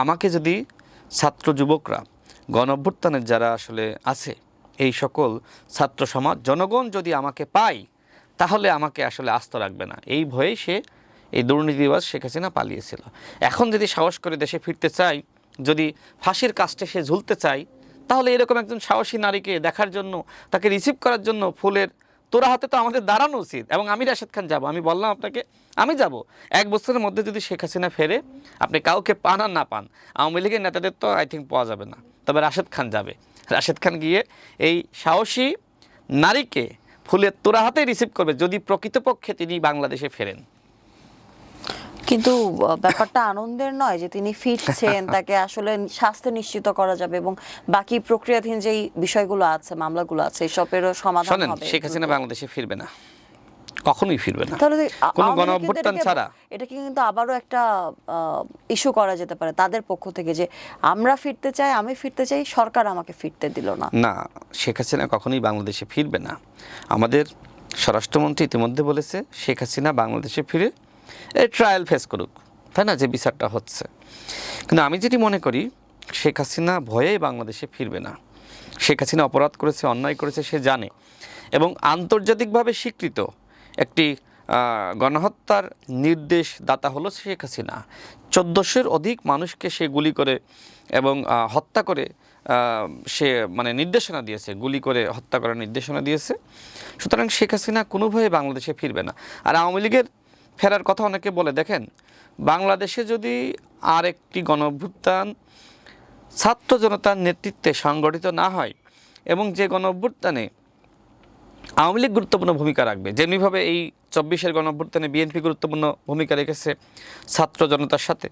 আমাকে যদি ছাত্র যুবকরা, গণঅভ্যুত্থানের যারা আসলে আছে, এই সকল ছাত্র সমাজ, জনগণ যদি আমাকে পায়, তাহলে আমাকে আসলে আস্ত রাখবে না। এই ভয়েই সে, এই দুর্নীতিবাজ শেখ হাসিনা পালিয়েছিল। এখন যদি সাহস করে দেশে ফিরতে চায়, যদি ফাঁসির কাস্টে সে ঝুলতে চায়, তাহলে এরকম একজন সাহসী নারীকে দেখার জন্য, তাকে রিসিভ করার জন্য ফুলের তোরা হাতে তো আমাদের দাঁড়ানো উচিত। এবং আমি রাশেদ খান যাব, আমি বললাম আপনাকে, আমি যাব। 1 বছরের মধ্যে যদি শেখ হাসিনা ফেরে, আপনি কাউকে পান আর না পান, আওয়ামী লীগের নেতাদের তো আই থিঙ্ক পাওয়া যাবে না, তবে রাশেদ খান যাবে। রাশেদ খান গিয়ে এই সাহসী নারীকে ফুলের তোরা হাতে রিসিভ করবে, যদি প্রকৃতপক্ষে তিনি বাংলাদেশে ফেরেন। কিন্তু ব্যাপারটা আনন্দের নয় যে তিনি ফিরছেন, তাকে আসলে শাস্তি নিশ্চিত করা যাবে, এবং বাকি প্রক্রিয়াধীন যেই বিষয়গুলো আছে, মামলাগুলো আছে, এসবেরও সমাধান শোনেন, হবে। শেখ হাসিনা বাংলাদেশে ফিরবে না, কখনোই ফিরবে না, তাহলে কোনো আওয়ামী লীগ কিন্তু গণঅভ্যুত্থান এটাকে- ছাড়া। এটাকে কিন্তু আবারও একটা ইস্যু করা যেতে পারে তাদের পক্ষ থেকে, যে আমরা ফিরতে চাই, আমি ফিরতে চাই, সরকার আমাকে ফিরতে দিল না। না, শেখ হাসিনা কখনোই বাংলাদেশে ফিরবে না। আমাদের স্বরাষ্ট্রমন্ত্রী ইতিমধ্যে বলেছে শেখ হাসিনা বাংলাদেশে ফিরে এই ট্রায়াল ফেস করুক, তাই না, যে বিচারটা হচ্ছে। কিন্তু আমি যেটি মনে করি, শেখ হাসিনা ভয়েই বাংলাদেশে ফিরবে না। শেখ হাসিনা অপরাধ করেছে, অন্যায় করেছে, সে জানে, এবং আন্তর্জাতিকভাবে স্বীকৃত একটি গণহত্যার নির্দেশ দাতা হলো শেখ হাসিনা। 1400-এর অধিক মানুষকে সে গুলি করে এবং হত্যা করে সে মানে নির্দেশনা দিয়েছে, গুলি করে হত্যা করার নির্দেশনা দিয়েছে। সুতরাং শেখ হাসিনা কোনোভাবে বাংলাদেশে ফিরবে না। আর আওয়ামী লীগের ফেরার কথা অনেকে বলে, দেখেন, বাংলাদেশে যদি আরেকটি গণঅভ্যুত্থান ছাত্র জনতার নেতৃত্বে সংগঠিত না হয়, এবং যে গণঅভ্যুত্থানে আওয়ামী লীগ গুরুত্বপূর্ণ ভূমিকা রাখবে, যেমনিভাবে এই 24-এর গণঅভ্যুত্থানে বিএনপি গুরুত্বপূর্ণ ভূমিকা রেখেছে ছাত্র জনতার সাথে,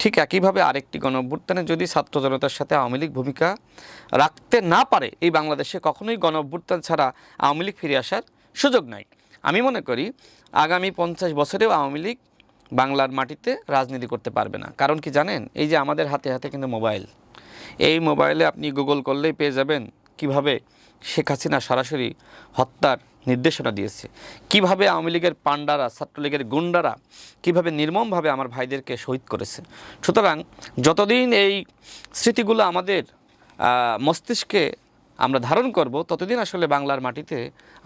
ঠিক একইভাবে আরেকটি গণঅভ্যুত্থানে যদি ছাত্র জনতার সাথে আওয়ামী লীগ ভূমিকা রাখতে না পারে, এই বাংলাদেশে কখনোই গণঅভ্যুত্থান ছাড়া আওয়ামী লীগ ফিরে আসার সুযোগ নাই। আমি মনে করি আগামী 50 বছরেও আওয়ামী লীগ বাংলার মাটিতে রাজনীতি করতে পারবে না। কারণ কি জানেন, এই যে আমাদের হাতে হাতে কিন্তু মোবাইল, এই মোবাইলে আপনি গুগল করলেই পেয়ে যাবেন কিভাবে শেখ হাসিনা সরাসরি হত্যার নির্দেশনা দিয়েছে, কিভাবে আওয়ামী লীগের পান্ডারা, ছাত্রলীগের গুন্ডারা কিভাবে নির্মমভাবে আমার ভাইদেরকে শহীদ করেছে। সুতরাং যতদিন এই স্মৃতিগুলো আমাদের মস্তিষ্কে আমরা ধারণ করব, ততদিন আসলে বাংলার মাটিতে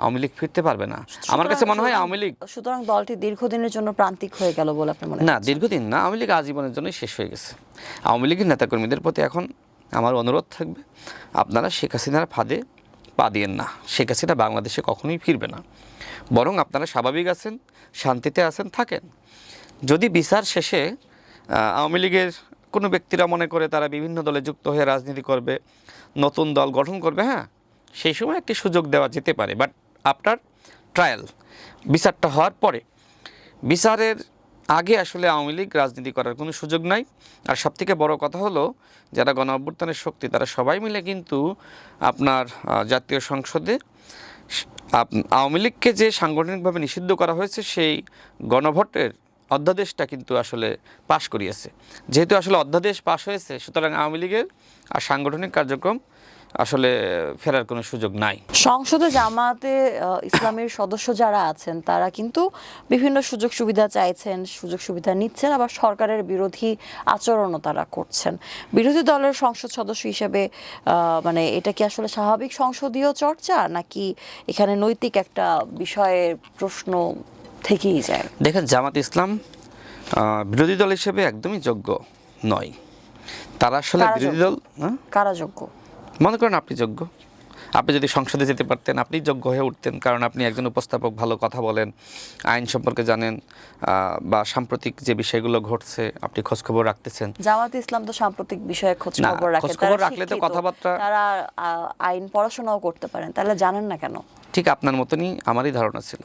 আওয়ামী লীগ ফিরতে পারবে না। আমার কাছে মনে হয় আওয়ামী লীগ, সুতরাং দলটি দীর্ঘদিনের জন্য প্রান্তিক হয়ে গেল বলে আপনি মনে না, দীর্ঘদিন না, আওয়ামী লীগ আজীবনের জন্যই শেষ হয়ে গেছে। আওয়ামী লীগের নেতাকর্মীদের প্রতি এখন আমার অনুরোধ থাকবে, আপনারা শেখ হাসিনার ফাঁদে পা দিয়েন না। শেখ হাসিনা বাংলাদেশে কখনোই ফিরবে না, বরং আপনারা স্বাভাবিক আছেন, শান্তিতে আছেন, থাকেন। যদি বিচার শেষে আওয়ামী লীগের কোনো ব্যক্তিরা মনে করে তারা বিভিন্ন দলে যুক্ত হয়ে রাজনীতি করবে, নতুন দল গঠন করবে, হ্যাঁ, সেই সময় একটি সুযোগ দেওয়া যেতে পারে, বাট আফটার ট্রায়াল, বিচারটা হওয়ার পরে। বিচারের আগে আসলে আওয়ামী লীগ রাজনীতি করার কোনো সুযোগ নাই। আর সবথেকে বড় কথা হলো, যারা গণ অভ্যুত্থানের শক্তি তারা সবাই মিলে কিন্তু আপনার জাতীয় সংসদে আওয়ামী লীগকে যে সাংগঠনিকভাবে নিষিদ্ধ করা হয়েছে সেই গণভোটের অধ্যাদেশটা কিন্তু আসলে পাশ করিয়েছে। যেহেতু আসলে অধ্যাদেশ পাশ হয়েছে, সুতরাং আওয়ামী লীগের আর সাংগঠনিক কার্যক্রম আসলে ফেরার কোনো সুযোগ নাই। সংসদে জামায়াতে ইসলামের সদস্য যারা আছেন তারা কিন্তু বিভিন্ন সুযোগ সুবিধা চাইছেন, সুযোগ সুবিধা নিচ্ছেন, আবার সরকারের বিরোধী আচরণও তারা করছেন। বিরোধী দলের সংসদ সদস্য হিসেবে মানে এটা কি আসলে স্বাভাবিক সংসদীয় চর্চা, নাকি এখানে নৈতিক একটা বিষয়ের প্রশ্ন থেকেই যায়? দেখেন, জামাত ইসলাম বিরোধী দল হিসেবে একদমই যোগ্য নয়। তারা আসলে বিরোধী দল। কারা যোগ্য? মনে করেন আপনি যোগ্য। আপনি যদি সংসদে যেতে পারতেন, আপনি যোগ্য হয়ে উঠতেন, কারণ আপনি একজন উপস্থাপক, ভালো কথা বলেন, আইন সম্পর্কে জানেন, বা সাম্প্রতিক যে বিষয়গুলো ঘটছে আপনি খোঁজখবর রাখতেছেন। জামাত ইসলাম তো সাম্প্রতিক বিষয়ে খোঁজখবর রাখে, খোঁজখবর রাখলে তো কথাবার্তা, তারা আইন পড়াশোনাও করতে পারেন, তাহলে জানেন না কেন? ঠিক আপনার মতনই আমারই ধারণা ছিল।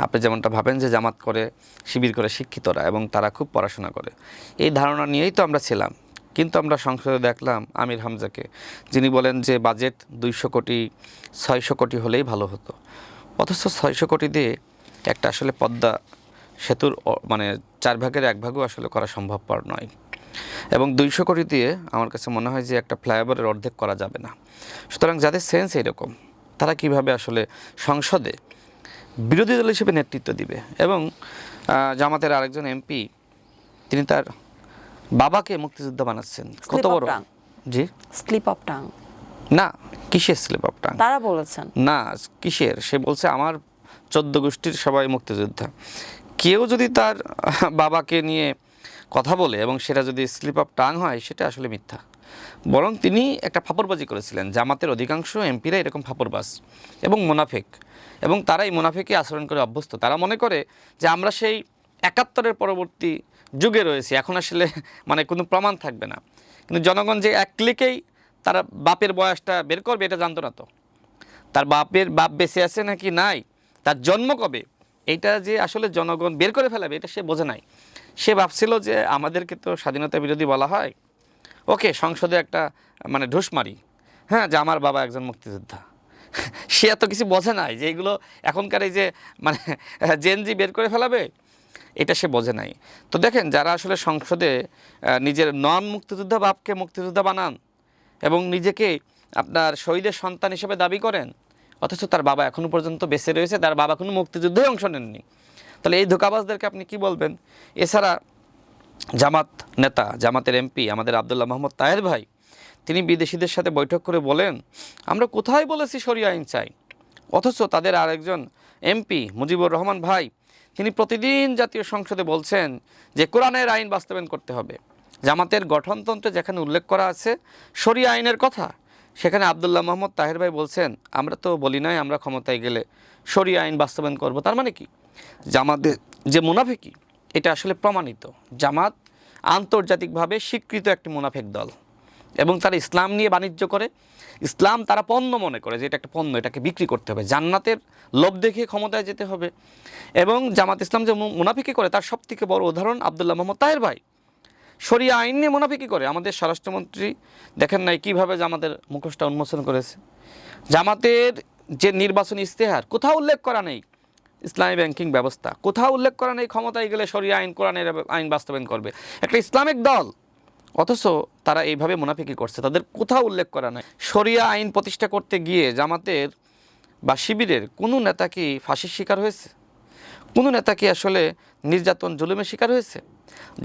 আপনি যেমনটা ভাবেন যে জামাত করে, শিবির করে শিক্ষিতরা এবং তারা খুব পড়াশোনা করে, এই ধারণা নিয়েই তো আমরা ছিলাম। কিন্তু আমরা সংসদে দেখলাম আমির হামজাকে, যিনি বলেন যে বাজেট 200 কোটি 600 কোটি হলেই ভালো হতো, অথচ 600 কোটি দিয়ে একটা আসলে পদ্মা সেতুর মানে 4 ভাগের 1 ভাগও আসলে করা সম্ভবপর নয়। এবং 200 কোটি দিয়ে আমার কাছে মনে হয় যে একটা ফ্লাইওভারের অর্ধেক করা যাবে না। সুতরাং যাদের সেন্স এরকম, তারা কিভাবে আসলে সংসদে বিরোধী দল হিসেবে নেতৃত্ব দিবে? এবং জামাতের আরেকজন এমপি, তিনি তার বাবাকে মুক্তিযোদ্ধা বানাচ্ছেন। কত বড়! জি, স্লিপ অফ টাং না, কিসের স্লিপ অফ টাং? তারা বলেছেন না, কিসের? সে বলছে আমার 14 গোষ্ঠীর সবাই মুক্তিযোদ্ধা। কেউ যদি তার বাবাকে নিয়ে কথা বলে এবং সেটা যদি স্লিপ অফ টাং হয়, সেটা আসলে মিথ্যা। বরং তিনি একটা ফাপড়বাজি করেছিলেন। জামাতের অধিকাংশ এমপিরা এরকম ফাপড়বাজ এবং মুনাফিক, এবং তারাই মুনাফিকই আচরণ করে অভ্যস্ত। তারা মনে করে যে আমরা সেই 71-এর পরবর্তী যুগে রয়েছি, এখন আসলে মানে কোনো প্রমাণ থাকবে না। কিন্তু জনগণ যে এক ক্লিকেই তার বাপের বয়সটা বের করবে এটা জানতো না। তো তার বাপ বেঁচে আছে নাকি নাই, তার জন্ম কবে, এইটা যে আসলে জনগণ বের করে ফেলাবে এটা সে বোঝে নাই। সে ভাবছিল যে আমাদেরকে তো স্বাধীনতা বিরোধী বলা হয়, ওকে সংসদে একটা মানে ঢুস মারি, হ্যাঁ, যে আমার বাবা একজন মুক্তিযোদ্ধা। সে এত কিছু বোঝে নাই যে এগুলো এখনকার এই যে মানে জেনজি বের করে ফেলাবে, এটা সে বোঝে নাই। তো দেখেন, যারা আসলে সংসদে নিজের নন মুক্তিযোদ্ধা বাপকে মুক্তিযোদ্ধা বানান এবং নিজেকে আপনার শহীদের সন্তান হিসেবে দাবি করেন, অথচ তার বাবা এখনও পর্যন্ত বেঁচে রয়েছে, তার বাবা কোনো মুক্তিযুদ্ধে অংশ নেননি, তাহলে এই ধোঁকাবাজদেরকে আপনি কি বলবেন? এছাড়া জামাত নেতা, জামাতের এমপি আমাদের আব্দুল্লাহ মোহাম্মদ তাহের ভাই, তিনি বিদেশিদের সাথে বৈঠক করে বলেন আমরা কোথায় বলেছি শরিয়া আইন চাই, অথচ তাদের আরেকজন এমপি মুজিবুর রহমান ভাই, তিনি প্রতিদিন জাতীয় সংসদে বলছেন যে কোরআনের আইন বাস্তবায়ন করতে হবে। জামাতের গঠনতন্ত্রে যেখানে উল্লেখ করা আছে শরিয়া আইনের কথা, সেখানে আব্দুল্লাহ মোহাম্মদ তাহের ভাই বলছেন আমরা তো বলি নাই আমরা ক্ষমতায় গেলে শরিয়া আইন বাস্তবায়ন করব। তার মানে কি? জামাতের যে মুনাফিকি, এটা আসলে প্রমাণিত। জামাত আন্তর্জাতিকভাবে স্বীকৃত একটি মুনাফিক দল, এবং তারা ইসলাম নিয়ে বাণিজ্য করে, ইসলাম তারা পণ্য মনে করে যে এটা একটা পণ্য, এটাকে বিক্রি করতে হবে, জান্নাতের লোভ দেখিয়ে ক্ষমতায় যেতে হবে। এবং জামাত ইসলাম যে মুনাফিকি করে তার সবথেকে বড় উদাহরণ আব্দুল্লাহ মোহাম্মদ তাহের ভাই। শরিয়া আইন নিয়ে মুনাফিকি করে আমাদের স্বরাষ্ট্রমন্ত্রী, দেখেন নাই কীভাবে জামাতের মুখোশটা উন্মোচন করেছে। জামাতের যে নির্বাচনী ইস্তেহার, কোথাও উল্লেখ করা নেই ইসলামী ব্যাংকিং ব্যবস্থা, কোথাও উল্লেখ করা নেই ক্ষমতায় গেলে শরিয়া আইন, কোরআনের আইন বাস্তবায়ন করবে, একটা ইসলামিক দল, অথচ তারা এইভাবে মুনাফিকি করছে, তাদের কোথাও উল্লেখ করা নাই। শরিয়া আইন প্রতিষ্ঠা করতে গিয়ে জামাতের বা শিবিরের কোনো নেতা কি ফাঁসির শিকার হয়েছে? কোনো নেতা কি আসলে নির্যাতন জুলুমের শিকার হয়েছে?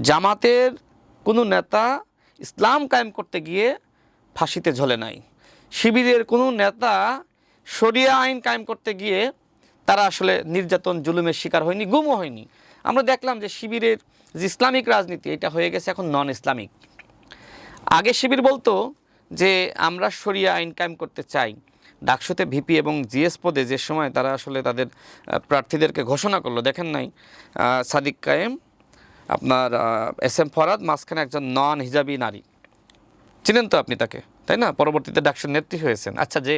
জামাতের কোনো নেতা ইসলাম কায়েম করতে গিয়ে ফাঁসিতে ঝলে নাই। শিবিরের কোনো নেতা শরিয়া আইন কায়েম করতে গিয়ে তারা আসলে নির্যাতন জুলুমের শিকার হয়নি, গুমও হয়নি। আমরা দেখলাম যে শিবিরের যে ইসলামিক রাজনীতি, এটা হয়ে গেছে এখন নন ইসলামিক। আগে শিবির বলতো যে আমরা শরিয়া আইন কায়েম করতে চাই। ডাকসুতে ভিপি এবং জিএস পদে যে সময় তারা আসলে তাদের প্রার্থীদেরকে ঘোষণা করলো, দেখেন নাই সাদিক কায়েম, আপনার এস এম ফরাদ, মাঝখানে একজন নন হিজাবি নারী, চিনেন তো আপনি তাকে, তাই না? পরবর্তীতে ডাকসুর নেত্রী হয়েছেন। আচ্ছা, যে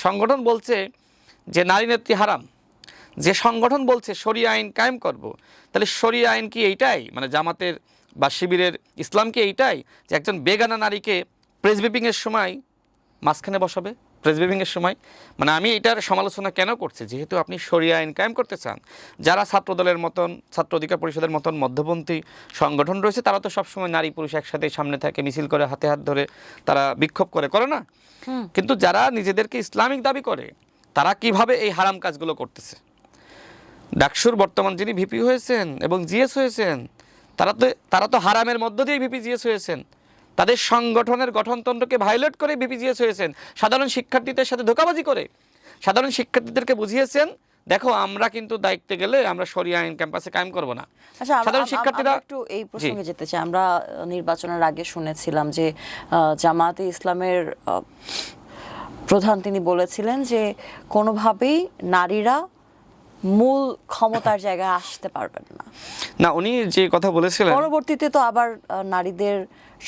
সংগঠন বলছে যে নারী নেত্রী হারাম, যে সংগঠন বলছে শরিয়া আইন কায়েম করব, তাহলে শরিয়া আইন কি এইটাই, মানে জামাতের বা শিবিরের ইসলাম কি এইটাই যে একজন বেগানা নারীকে প্রেস ব্রিফিংয়ের সময় মাঝখানে বসাবে? প্রেস ব্রিফিংয়ের সময়, মানে আমি এটার সমালোচনা কেন করছি, যেহেতু আপনি শরিয়া আইন কায়েম করতে চান, যারা ছাত্রদলের মতন, ছাত্র অধিকার পরিষদের মতন মধ্যপন্থী সংগঠন রয়েছে, তারা তো সবসময় নারী পুরুষ একসাথে সামনে থাকে, মিছিল করে, হাতে হাত ধরে তারা বিক্ষোভ করে না? কিন্তু যারা নিজেদেরকে ইসলামিক দাবি করে, তারা কিভাবে এই হারাম কাজগুলো করতেছে? ডাকসুর বর্তমান যিনি ভিপি হয়েছেন এবং জিএস হয়েছেন, তারা তো হারামের মধ্য দিয়ে ভিপি জিএস হয়েছেন। তাদের সংগঠনের গঠনতন্ত্রকে ভায়োলেট করে ভিপি জিএস হয়েছেন, সাধারণ শিক্ষার্থীদের সাথে ধোঁকাবাজি করে সাধারণ শিক্ষার্থীদেরকে বুঝিয়েছেন, দেখো আমরা কিন্তু দায়িত্বে গেলে আমরা শরিয়া আইন ক্যাম্পাসে কায়েম করব না। আচ্ছা, সাধারণ শিক্ষার্থীরা একটু এই প্রসঙ্গে যেতে চাই। আমরা নির্বাচনের আগে শুনেছিলাম যে জামায়াতে ইসলামের প্রধান তিনি বলেছিলেন যে কোনোভাবেই নারীরা মূল ক্ষমতার জায়গায় আসতে পারবেন না। না, উনি যে কথা বলেছিলেন, পরবর্তীতে তো আবার নারীদের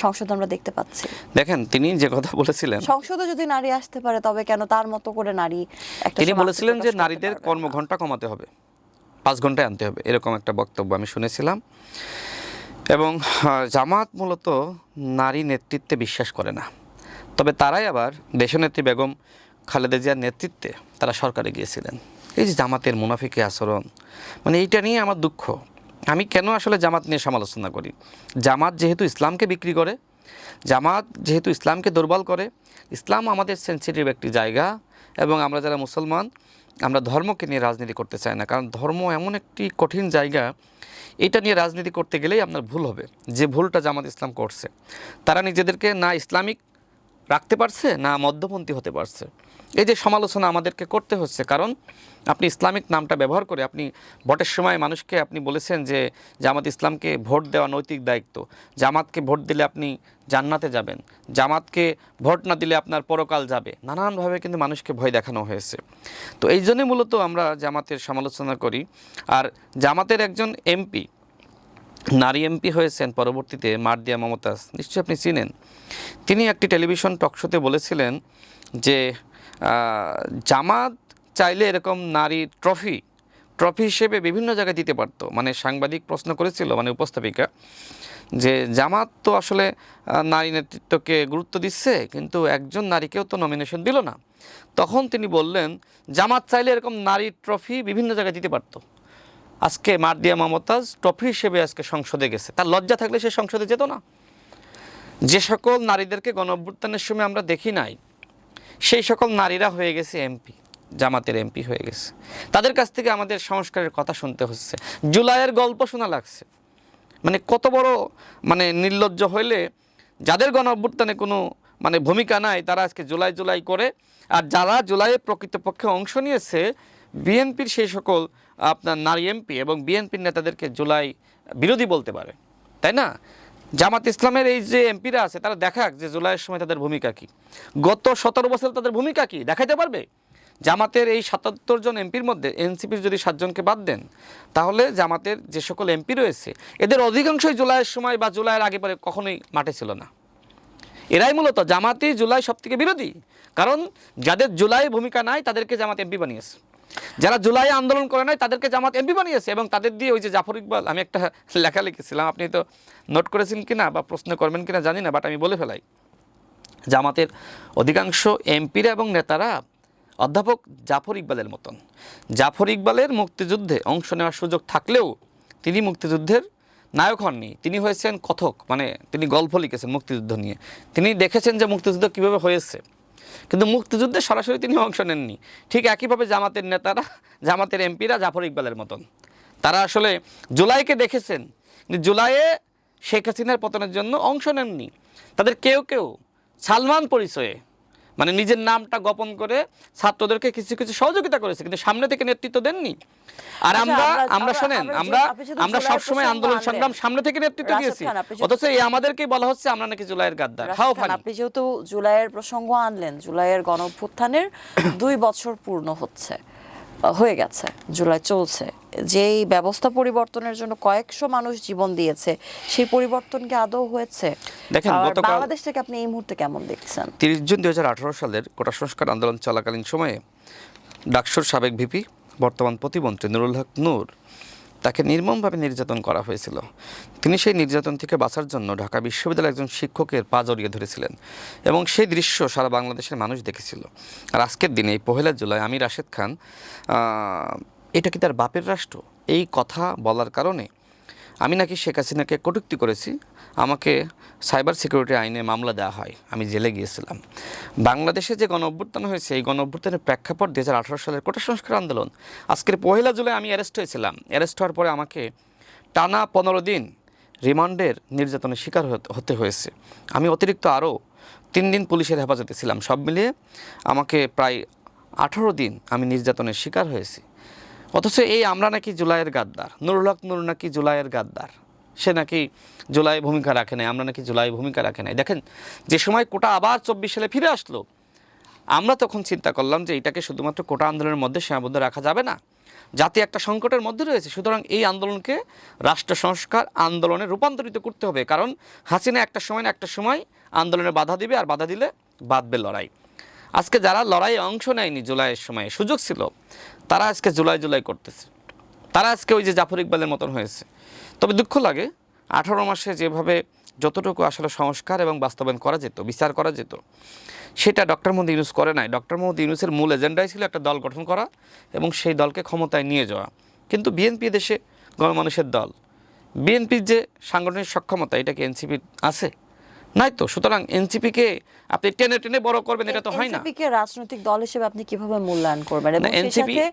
সংসদ আমরা দেখতে পাচ্ছি। দেখেন তিনি যে কথা বলেছিলেন, সংসদে যদি নারী আসতে পারে তবে কেন তার মতো করে নারী একটা তিনি সময় বলেছিলেন যে প্রকাশ করতে নারীদের পারবে না। কর্মঘণ্টা কমাতে হবে, 5 ঘন্টায় আনতে হবে, এরকম একটা বক্তব্য আমি শুনেছিলাম। এবং জামাত মূলত নারী নেতৃত্বে বিশ্বাস করে না, তবে তারাই আবার দেশনেত্রী বেগম খালেদা জিয়ার নেতৃত্বে তারা সরকারে গিয়েছিলেন। এই যে জামাতের মুনাফিকি আচরণ, মানে এইটা নিয়ে আমার দুঃখ। আমি কেন আসলে জামাত নিয়ে সমালোচনা করি? জামাত যেহেতু ইসলামকে বিক্রি করে, জামাত যেহেতু ইসলামকে দুর্বল করে, ইসলাম আমাদের সেন্সিটিভ একটি জায়গা, এবং আমরা যারা মুসলমান, আমরা ধর্মকে নিয়ে রাজনীতি করতে চাই না, কারণ ধর্ম এমন একটি কঠিন জায়গা, এটা নিয়ে রাজনীতি করতে গেলেই আপনার ভুল হবে। যে ভুলটা জামাত ইসলাম করছে, তারা নিজেদেরকে না ইসলামিক রাখতে পারছে, না মধ্যপন্থী হতে পারছে। এই যে সমালোচনা আমাদেরকে করতে হচ্ছে, কারণ আপনি ইসলামিক নামটা ব্যবহার করে আপনি ভোটের সময় মানুষকে আপনি বলেছেন যে জামাত ইসলামকে ভোট দেওয়া নৈতিক দায়িত্ব, জামাতকে ভোট দিলে আপনি জান্নাতে যাবেন, জামাতকে ভোট না দিলে আপনার পরকাল যাবে, নানানভাবে কিন্তু মানুষকে ভয় দেখানো হয়েছে। তো এই জন্যই মূলত আমরা জামাতের সমালোচনা করি। আর জামাতের একজন এমপি, নারী এমপি হয়েছেন পরবর্তীতে, মারদিয়া মমতাজ, নিশ্চয়ই আপনি চিনেন। তিনি একটি টেলিভিশন টকশোতে বলেছিলেন যে জামাত চাইলে এরকম নারী ট্রফি হিসেবে বিভিন্ন জায়গায় দিতে পারতো। মানে সাংবাদিক প্রশ্ন করেছিল, মানে উপস্থাপিকা, যে জামাত তো আসলে নারী নেতৃত্বকে গুরুত্ব দিচ্ছে, কিন্তু একজন নারীকেও তো নমিনেশন দিল না। তখন তিনি বললেন জামাত চাইলে এরকম নারী ট্রফি বিভিন্ন জায়গায় দিতে পারতো। আজকে মারদিয়া মমতাজ ট্রফি হিসেবে আজকে সংসদে গেছে, তার লজ্জা থাকলে সে সংসদে যেত না? যে সকল নারীদেরকে গণঅভ্যুত্থানের সময় আমরা দেখি নাই, সেই সকল নারীরা হয়ে গেছে এমপি, জামাতের এমপি হয়ে গেছে। তাদের কাছ থেকে আমাদের সংস্কারের কথা শুনতে হচ্ছে, জুলাইয়ের গল্প শোনা লাগছে। মানে কত বড় মানে নির্লজ্জ হইলে, যাদের গণঅভ্যুত্থানে কোনো মানে ভূমিকা নাই, তারা আজকে জুলাই করে, আর যারা জুলাইয়ে প্রকৃতপক্ষে অংশ নিয়েছে, বিএনপির সেই সকল আপনার নারী এমপি এবং বিএনপির নেতাদেরকে জুলাই বিরোধী বলতে পারে, তাই না? জামাত ইসলামের এই যে এমপিরা আছে, তারা দেখাক যে জুলাইয়ের সময় তাদের ভূমিকা কী, গত 17 বছর তাদের ভূমিকা কী দেখাইতে পারবে। জামাতের এই 77 জন এমপির মধ্যে এনসিপির যদি 7 জনকে বাদ দেন, তাহলে জামাতের যে সকল এমপি রয়েছে, এদের অধিকাংশই জুলাইয়ের সময় বা জুলাইয়ের আগে পরে কখনোই মাঠে ছিল না। এরাই মূলত জামাতই জুলাই সবথেকে বিরোধী, কারণ যাদের জুলাই ভূমিকা নাই তাদেরকে জামাত এমপি বানিয়েছে, যারা জুলাই আন্দোলন করে নাই তাদেরকে জামাত এমপি বানিয়েছে, এবং তাদের দিয়ে ওই যে জাফর ইকবাল, আমি একটা লেখা লিখেছিলাম, আপনি তো নোট করেছেন কিনা বা প্রশ্ন করবেন কিনা জানি না, বাট আমি বলে ফেলাই, জামাতের অধিকাংশ এমপিরা এবং নেতারা অধ্যাপক জাফর ইকবালের মতন। জাফর ইকবালের মুক্তিযুদ্ধে অংশ নেওয়ার সুযোগ থাকলেও তিনি মুক্তিযুদ্ধের নায়ক হননি, তিনি হয়েছেন কথক, মানে তিনি গল্প লিখেছেন মুক্তিযুদ্ধ নিয়ে, তিনি দেখেছেন যে মুক্তিযুদ্ধ কীভাবে হয়েছে, কিন্তু মুক্তিযুদ্ধে সরাসরি তিনি অংশ নেননি। ঠিক একইভাবে জামাতের নেতারা, জামাতের এমপিরা জাফর ইকবালের মতন, তারা আসলে জুলাইকে দেখেছেন, কিন্তু জুলাইয়ে শেখ হাসিনার পতনের জন্য অংশ নেননি। তাদের কেউ কেউ সালমান পরিচয়ে, মানে নিজের নামটা গোপন করে ছাত্রদেরকে কিছু কিছু সহযোগিতা করেছে, কিন্তু সামনে থেকে নেতৃত্ব দেননি। আর আমরা শোনেন, আমরা সবসময় আন্দোলন সংগ্রাম সামনে থেকে নেতৃত্ব দিয়েছি, অথচ এই আমাদেরকেই বলা হচ্ছে আমরা নাকি জুলাইয়ের গাদ্দার। আপনি যেহেতু জুলাইয়ের প্রসঙ্গ আনলেন, জুলাইয়ের গণঅভ্যুত্থানের 2 বছর পূর্ণ হচ্ছে, হয়ে গেছে, জুলাই চলছে, যেই ব্যবস্থা পরিবর্তনের জন্য কয়েকশো মানুষ জীবন দিয়েছে, সেই পরিবর্তন কি আদৌ হয়েছে? দেখেন, আর গতকাল বাংলাদেশটাকে আপনি এই মুহূর্তে কেমন দেখছেন? 30 জুন 2018 সালের কোটা সংস্কার আন্দোলন চলাকালীন সময়ে ডাকসুর সাবেক ভিপি, বর্তমান প্রতিমন্ত্রী নুরুল হক নূর, তাকে নির্মমভাবে নির্যাতন করা হয়েছিল। তিনি সেই নির্যাতন থেকে বাঁচার জন্য ঢাকা বিশ্ববিদ্যালয়ের একজন শিক্ষকের পা জড়িয়ে ধরেছিলেন এবং সেই দৃশ্য সারা বাংলাদেশের মানুষ দেখেছিল। আর আজকের দিনে এই 1 জুলাই আমির রাশেদ খান, এটা কি তার বাপের রাষ্ট্র? এই কথা বলার কারণে আমি নাকি শেখ হাসিনাকে কটূক্তি করেছি, আমাকে সাইবার সিকিউরিটি আইনে মামলা দেওয়া হয়, আমি জেলে গিয়েছিলাম। বাংলাদেশে যে গণ অভ্যুত্থান হয়েছে, এই গণ অভ্যুত্থানের প্রেক্ষাপট 2018 সালের কোটা সংস্কার আন্দোলন। আজকের 1 জুলাই আমি অ্যারেস্ট হয়েছিলাম। অ্যারেস্ট হওয়ার পরে আমাকে টানা 15 দিন রিমান্ডের নির্যাতনের শিকার হতে হয়েছে। আমি অতিরিক্ত আরও 3 দিন পুলিশের হেফাজতে ছিলাম। সব মিলিয়ে আমাকে প্রায় 18 দিন আমি নির্যাতনের শিকার হয়েছি। অথচ এই আমরা নাকি জুলাইয়ের গাদ্দার, নুরুল হক নূর নাকি জুলাইয়ের গাদ্দার, সে নাকি জুলাই ভূমিকা রাখে নাই, আমরা নাকি জুলাই ভূমিকা রাখে নাই। দেখেন, যে সময় কোটা আবার 24 সালে ফিরে আসলো, আমরা তখন চিন্তা করলাম যে এটাকে শুধুমাত্র কোটা আন্দোলনের মধ্যে সীমাবদ্ধ রাখা যাবে না, জাতি একটা সংকটের মধ্যে রয়েছে, সুতরাং এই আন্দোলনকে রাষ্ট্র সংস্কার আন্দোলনে রূপান্তরিত করতে হবে। কারণ হাসিনা একটা সময় না একটা সময় আন্দোলনে বাধা দিবে, আর বাধা দিলে বাঁধবে লড়াই। আজকে যারা লড়াইয়ে অংশ নেয়নি জুলাইয়ের সময়, সুযোগ ছিল, তারা আজকে জুলাই করতেছে, তারা আজকে ওই যে জাফর ইকবালের মতন হয়েছে। তবে দুঃখ লাগে, 18 মাসে যেভাবে যতটুকু আসলে সংস্কার এবং বাস্তবায়ন করা যেত, বিচার করা যেত, সেটা ডক্টর মোহাম্মদ ইউনূস করে নাই। ডক্টর মোহাম্মদ ইউনূসের মূল এজেন্ডাই ছিল একটা দল গঠন করা এবং সেই দলকে ক্ষমতায় নিয়ে যাওয়া। কিন্তু বিএনপি দেশে গণমানুষের দল, বিএনপির যে সাংগঠনিক সক্ষমতা, এটা কি এনসিপির আছে? নাই তো। সুতরাং এনসিপিকে আপনি টেনে টেনে বড় করবেন, এটা তো হয় না। এনসিপিকে রাজনৈতিক দল হিসেবে আপনি কিভাবে মূল্যায়ন করবেন? এবং সেই সাথে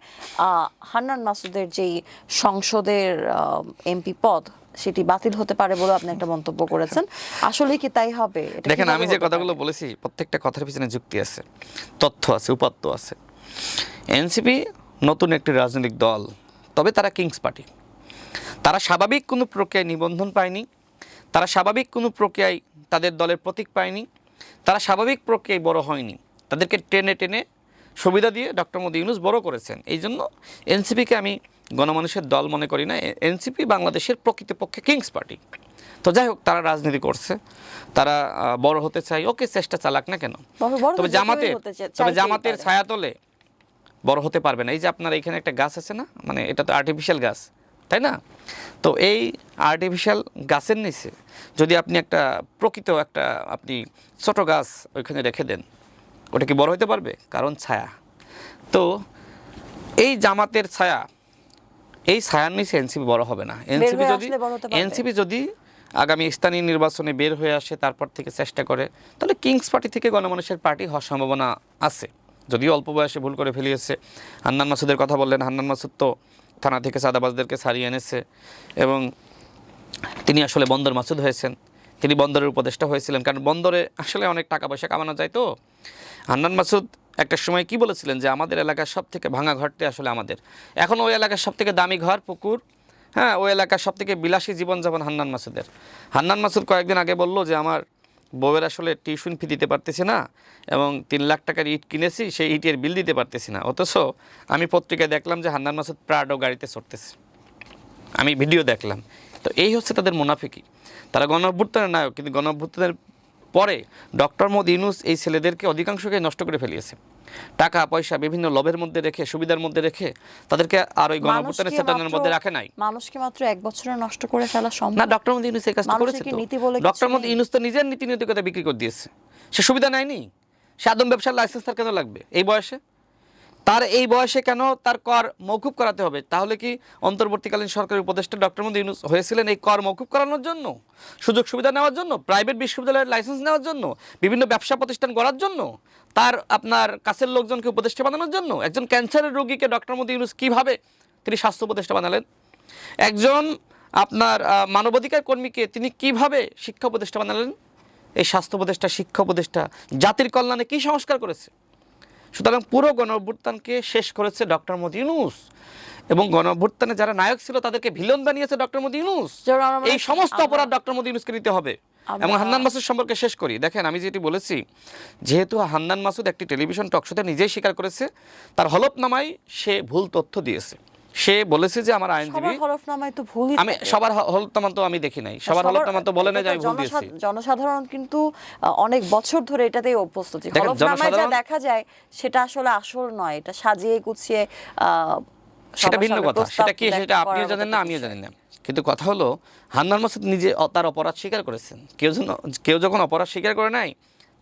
হান্নান মাসুদের যেই সংসদের এমপি পদ, সেটি বাতিল হতে পারে বলে আপনি একটা মন্তব্য করেছেন, আসলে কি তাই হবে? দেখেন, আমি যে কথাগুলো বলেছি প্রত্যেকটা কথার পিছনে যুক্তি আছে, তথ্য আছে, উপাত্ত আছে। এনসিপি নতুন একটি রাজনৈতিক দল, তবে তারা কিংস পার্টি। তারা স্বাভাবিক কোনো প্রক্রিয়ায় নিবন্ধন পায়নি, তারা স্বাভাবিক কোনো প্রক্রিয়ায় তাদের দলের প্রতীক পায়নি, তারা স্বাভাবিক প্রক্রিয়ায় বড় হয়নি, তাদেরকে টেনে টেনে সুবিধা দিয়ে ডক্টর মোহাম্মদ ইউনূস বড় করেছেন। এই জন্য এনসিপিকে আমি গণমানুষের দল মনে করি না। এনসিপি বাংলাদেশের প্রকৃতপক্ষে কিংস পার্টি। তো যাই হোক, তারা রাজনীতি করছে, তারা বড় হতে চাই, ওকে, চেষ্টা চালাক না কেন। তবে জামাতের ছায়াতলে বড় হতে পারবে না। এই যে আপনার এখানে একটা গাছ আছে না, মানে এটা তো আর্টিফিশিয়াল গাছ, তাই না? তো এই আর্টিফিশিয়াল গাছের নিচে যদি আপনি একটা প্রকৃত একটা আপনি ছোট গাছ ওইখানে রেখে দেন, ওটা কি বড় হতে পারবে? কারণ ছায়া। তো এই জামাতের ছায়া, এই ছায়ার নিচে এনসিপি বড় হবে না। এনসিপি যদি আগামী স্থানীয় নির্বাচনে বের হয়ে আসে, তারপর থেকে চেষ্টা করে, তাহলে কিংস পার্টি থেকে গণমানুষের পার্টি হওয়ার সম্ভাবনা আছে। যদিও অল্প বয়সে ভুল করে ফেলিয়েছে। হান্নান মাসুদের কথা বললেন, হান্নান মাসুদ তো থানা থেকে চাঁদাবাজদেরকে ছাড়িয়ে এনেছে এবং তিনি আসলে বন্দর মাসুদ হয়েছেন। তিনি বন্দরের উপদেষ্টা হয়েছিলেন, কারণ বন্দরে আসলে অনেক টাকা পয়সা কামানো যায়। তো হান্নান মাসুদ একটা সময় কি বলেছিলেন যে আমাদের এলাকার সব থেকে ভাঙা ঘরটি আসলে আমাদের। এখন ওই এলাকার সব থেকে দামি ঘর, পুকুর, হ্যাঁ, ওই এলাকার সব থেকে বিলাসী জীবনযাপন হান্নান মাসুদের। হান্নান মাসুদ কয়েকদিন আগে বলল যে আমার বউয়ের আসলে টিউশন ফি দিতে পারতেছি না এবং 3 লাখ টাকার ইট কিনেছি, সেই ইটের বিল দিতে পারতেছি না। অথচ আমি পত্রিকায় দেখলাম যে হান্নান মাসুদ প্রাডো গাড়িতে চড়তেছে, আমি ভিডিও দেখলাম। তো এই হচ্ছে তাদের মুনাফিকি। তারা গণ অভ্যুত্থানের নায়ক, কিন্তু গণ অভ্যুত্থানের পরে ডক্টর মোহাম্মদ ইউনূস এই ছেলেদেরকে অধিকাংশকে নষ্ট করে ফেলিয়েছে। টাকা পয়সা বিভিন্ন লোভের মধ্যে রেখে, সুবিধার মধ্যে রেখে তাদেরকে আর ওই গণ অভ্যুত্থানের চেতনার মধ্যে রাখে নাই। মানুষকে মাত্র 1 বছরে নষ্ট করে ফেলা সম্ভব না। ডক্টর মোহাম্মদ ইউনূস এই কাজটা করেছে তো। ডক্টর মোহাম্মদ ইউনূস তো নিজের নীতি নৈতিকতা বিক্রি করে দিয়েছে। সে সুবিধা নেয়নি। সে আদম ব্যবসার লাইসেন্স তার কেন লাগবে এই বয়সে? তার এই বয়সে কেন তার কর মওকুফ করাতে হবে? তাহলে কি অন্তর্বর্তীকালীন সরকারের উপদেষ্টা ডক্টর মোহাম্মদ ইউনূস হয়েছিলেন এই কর মওকুফ করানোর জন্য, সুযোগ সুবিধা নেওয়ার জন্য, প্রাইভেট বিশ্ববিদ্যালয়ের লাইসেন্স নেওয়ার জন্য, বিভিন্ন ব্যবসা প্রতিষ্ঠান গড়ার জন্য, তার আপনার কাছের লোকজনকে উপদেষ্টা বানানোর জন্য? একজন ক্যান্সারের রোগীকে ডক্টর মোহাম্মদ ইউনূস কীভাবে তিনি স্বাস্থ্য উপদেষ্টা বানালেন? একজন আপনার মানবাধিকার কর্মীকে তিনি কিভাবে শিক্ষা উপদেষ্টা বানালেন? এই স্বাস্থ্য উপদেষ্টা, শিক্ষা উপদেষ্টা জাতির কল্যাণে কী সংস্কার করেছে? সুতরাং পুরো গণ অভ্যুত্থানকে শেষ করেছে ডক্টর মোহাম্মদ ইউনূস। এবং গণঅভ্যুত্থানে যারা নায়ক ছিল তাদেরকে ভিলেন বানিয়েছে ডক্টর মোদি ইউনূস। যেমন আমরা এই সমস্ত অপরাধ ডক্টর মোদি ইউনূসকে নিতে হবে। এবং হান্নান মাসুদ সম্পর্কে শেষ করি। দেখেন, আমি যেটি বলেছি, যেহেতু হান্নান মাসুদ একটি টেলিভিশন টকশোতে নিজেই স্বীকার করেছে, তার হলফনামায় সে ভুল তথ্য দিয়েছে। সে বলেছে যে আমার আইনজীবী, হলফনামায় তো ভুলই আমি থাকে। সবার হলফনামা তো আমি দেখি নাই, সবার হলফনামা তো বলে না যে আমি ভুল দিয়েছি। জনসাধারণ কিন্তু অনেক বছর ধরে এটাতেই অভ্যস্ত। যে দেখেন, হলফনামায় যা দেখা যায় সেটা আসলে আসল নয়, এটা সাজিয়ে গুছিয়ে সেটা ভিন্ন কথা। সেটা কি, সেটা করার আপনিও মতো জানেন না, একটা আমিও বিষয়। জানি না। কিন্তু কথা হলো, হান্নান মাসুদ নিজে তার অপরাধ স্বীকার করেছেন। কেউ যখন অপরাধ স্বীকার করে নাই,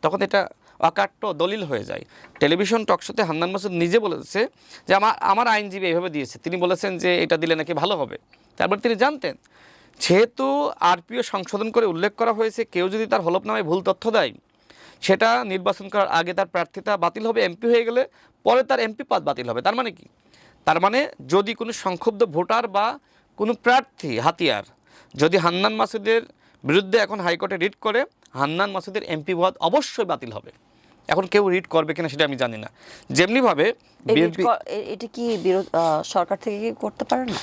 তখন এটা অকাট্য দলিল হয়ে যায়। টেলিভিশন টকশোতে হান্নান মাসুদ নিজে বলেছে যে আমার আইনজীবী এইভাবে দিয়েছে। তিনি বলেছেন যে এটা দিলে নাকি ভালো হবে। তারপর তিনি জানতেন, যেহেতু আরপিও সংশোধন করে উল্লেখ করা হয়েছে, কেউ যদি তার হলফনামায় ভুল তথ্য দেয়, সেটা নির্বাচন করার আগে তার প্রার্থিতা বাতিল হবে, এমপি হয়ে গেলে পরে তার এমপি পদ বাতিল হবে। তার মানে কি? তার মানে যদি কোনো সংক্ষুব্ধ ভোটার বা কোনো প্রার্থী হাতিয়ার যদি হান্নান মাসুদের বিরুদ্ধে এখন হাইকোর্টে রিট করে, হান্নান মাসুদের এমপি পদ অবশ্যই বাতিল হবে। এখন কেউ রিট করবে কিনা সেটা আমি জানি না। যেমনিভাবে বিএনপি, এটা কি সরকার থেকে কি করতে পারেন না?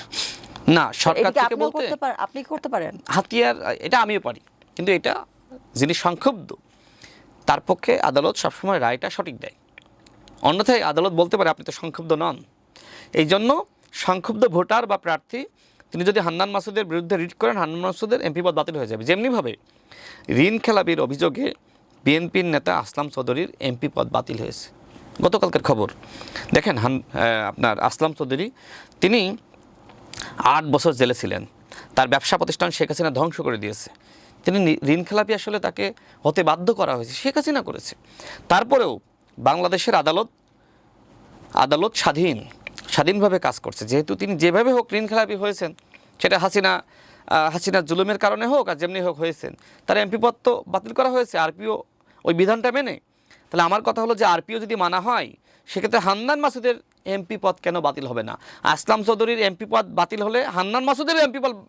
না, সরকার এটা কি থেকে আপনিও বলতে করতে পারেন, আপনি কি করতে পারেন? হাতিয়ার, এটা আমিও পারি, কিন্তু এটা যিনি সংক্ষুব্ধ তার পক্ষে আদালত সবসময় রায়টা সঠিক দেয়। অন্যথায় আদালত বলতে পারে আপনি তো সংক্ষুব্ধ নন। এই জন্য সংক্ষুব্ধ ভোটার বা প্রার্থী তিনি যদি হান্নান মাসুদের বিরুদ্ধে রিট করেন, হান্নান মাসুদের এমপি পদ বাতিল হয়ে যাবে। যেমনিভাবে ঋণ খেলাপির অভিযোগে বিএনপির নেতা আসলাম চৌধুরীর এমপি পদ বাতিল হয়েছে। গতকালকের খবর দেখেন, আপনার আসলাম চৌধুরী তিনি 8 বছর জেলে ছিলেন। তার ব্যবসা প্রতিষ্ঠান শেখ হাসিনা ধ্বংস করে দিয়েছে। তিনি ঋণ খেলাপি আসলে তাকে হতে বাধ্য করা হয়েছে, শেখ হাসিনা করেছে। তারপরেও বাংলাদেশের আদালত স্বাধীনভাবে কাজ করছে। যেহেতু তিনি যেভাবে হোক ঋণ খেলাপি হয়েছেন, সেটা হাসিনার জুলুমের কারণে হোক আর যেমনি হোক হয়েছেন, তার এমপি পদ তো বাতিল করা হয়েছে আরপিও ওই বিধানটা মেনে। তাহলে আমার কথা হলো যে আরপিও যদি মানা হয়, সেক্ষেত্রে হান্নান মাসুদের এমপি পদ কেন বাতিল হবে না? আসলাম চৌধুরীর এমপি পদ বাতিল হলে হান্নান মাসুদের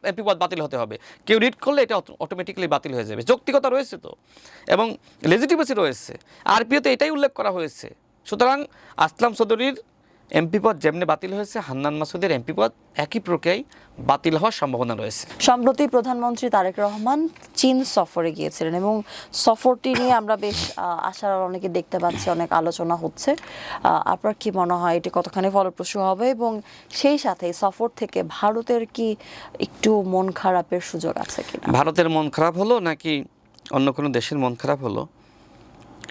এমপি পদ বাতিল হতে হবে। কেউ রিট করলে এটা অটোমেটিক্যালি বাতিল হয়ে যাবে। যৌক্তিকতা রয়েছে তো, এবং লেজিটিমেসি রয়েছে। আরপিওতে এটাই উল্লেখ করা হয়েছে। সুতরাং আসলাম চৌধুরীর এমপি পদ যেমনি বাতিল হয়েছে, হান্নান মাসুদের এমপি পদ একই প্রক্রিয়ায় বাতিল হওয়ার সম্ভাবনা রয়েছে। সম্প্রতি প্রধানমন্ত্রী তারেক রহমান চীন সফরে গিয়েছিলেন এবং সফরটি নিয়ে আমরা বেশ আশার অনেকে দেখতে পাচ্ছি, অনেক আলোচনা হচ্ছে। আপনার কি মনে হয় এটি কতখানি ফলপ্রসূ হবে, এবং সেই সাথে সফর থেকে ভারতের কি একটু মন খারাপের সুযোগ আছে কিনা? ভারতের মন খারাপ হলো নাকি অন্য কোনো দেশের মন খারাপ হলো,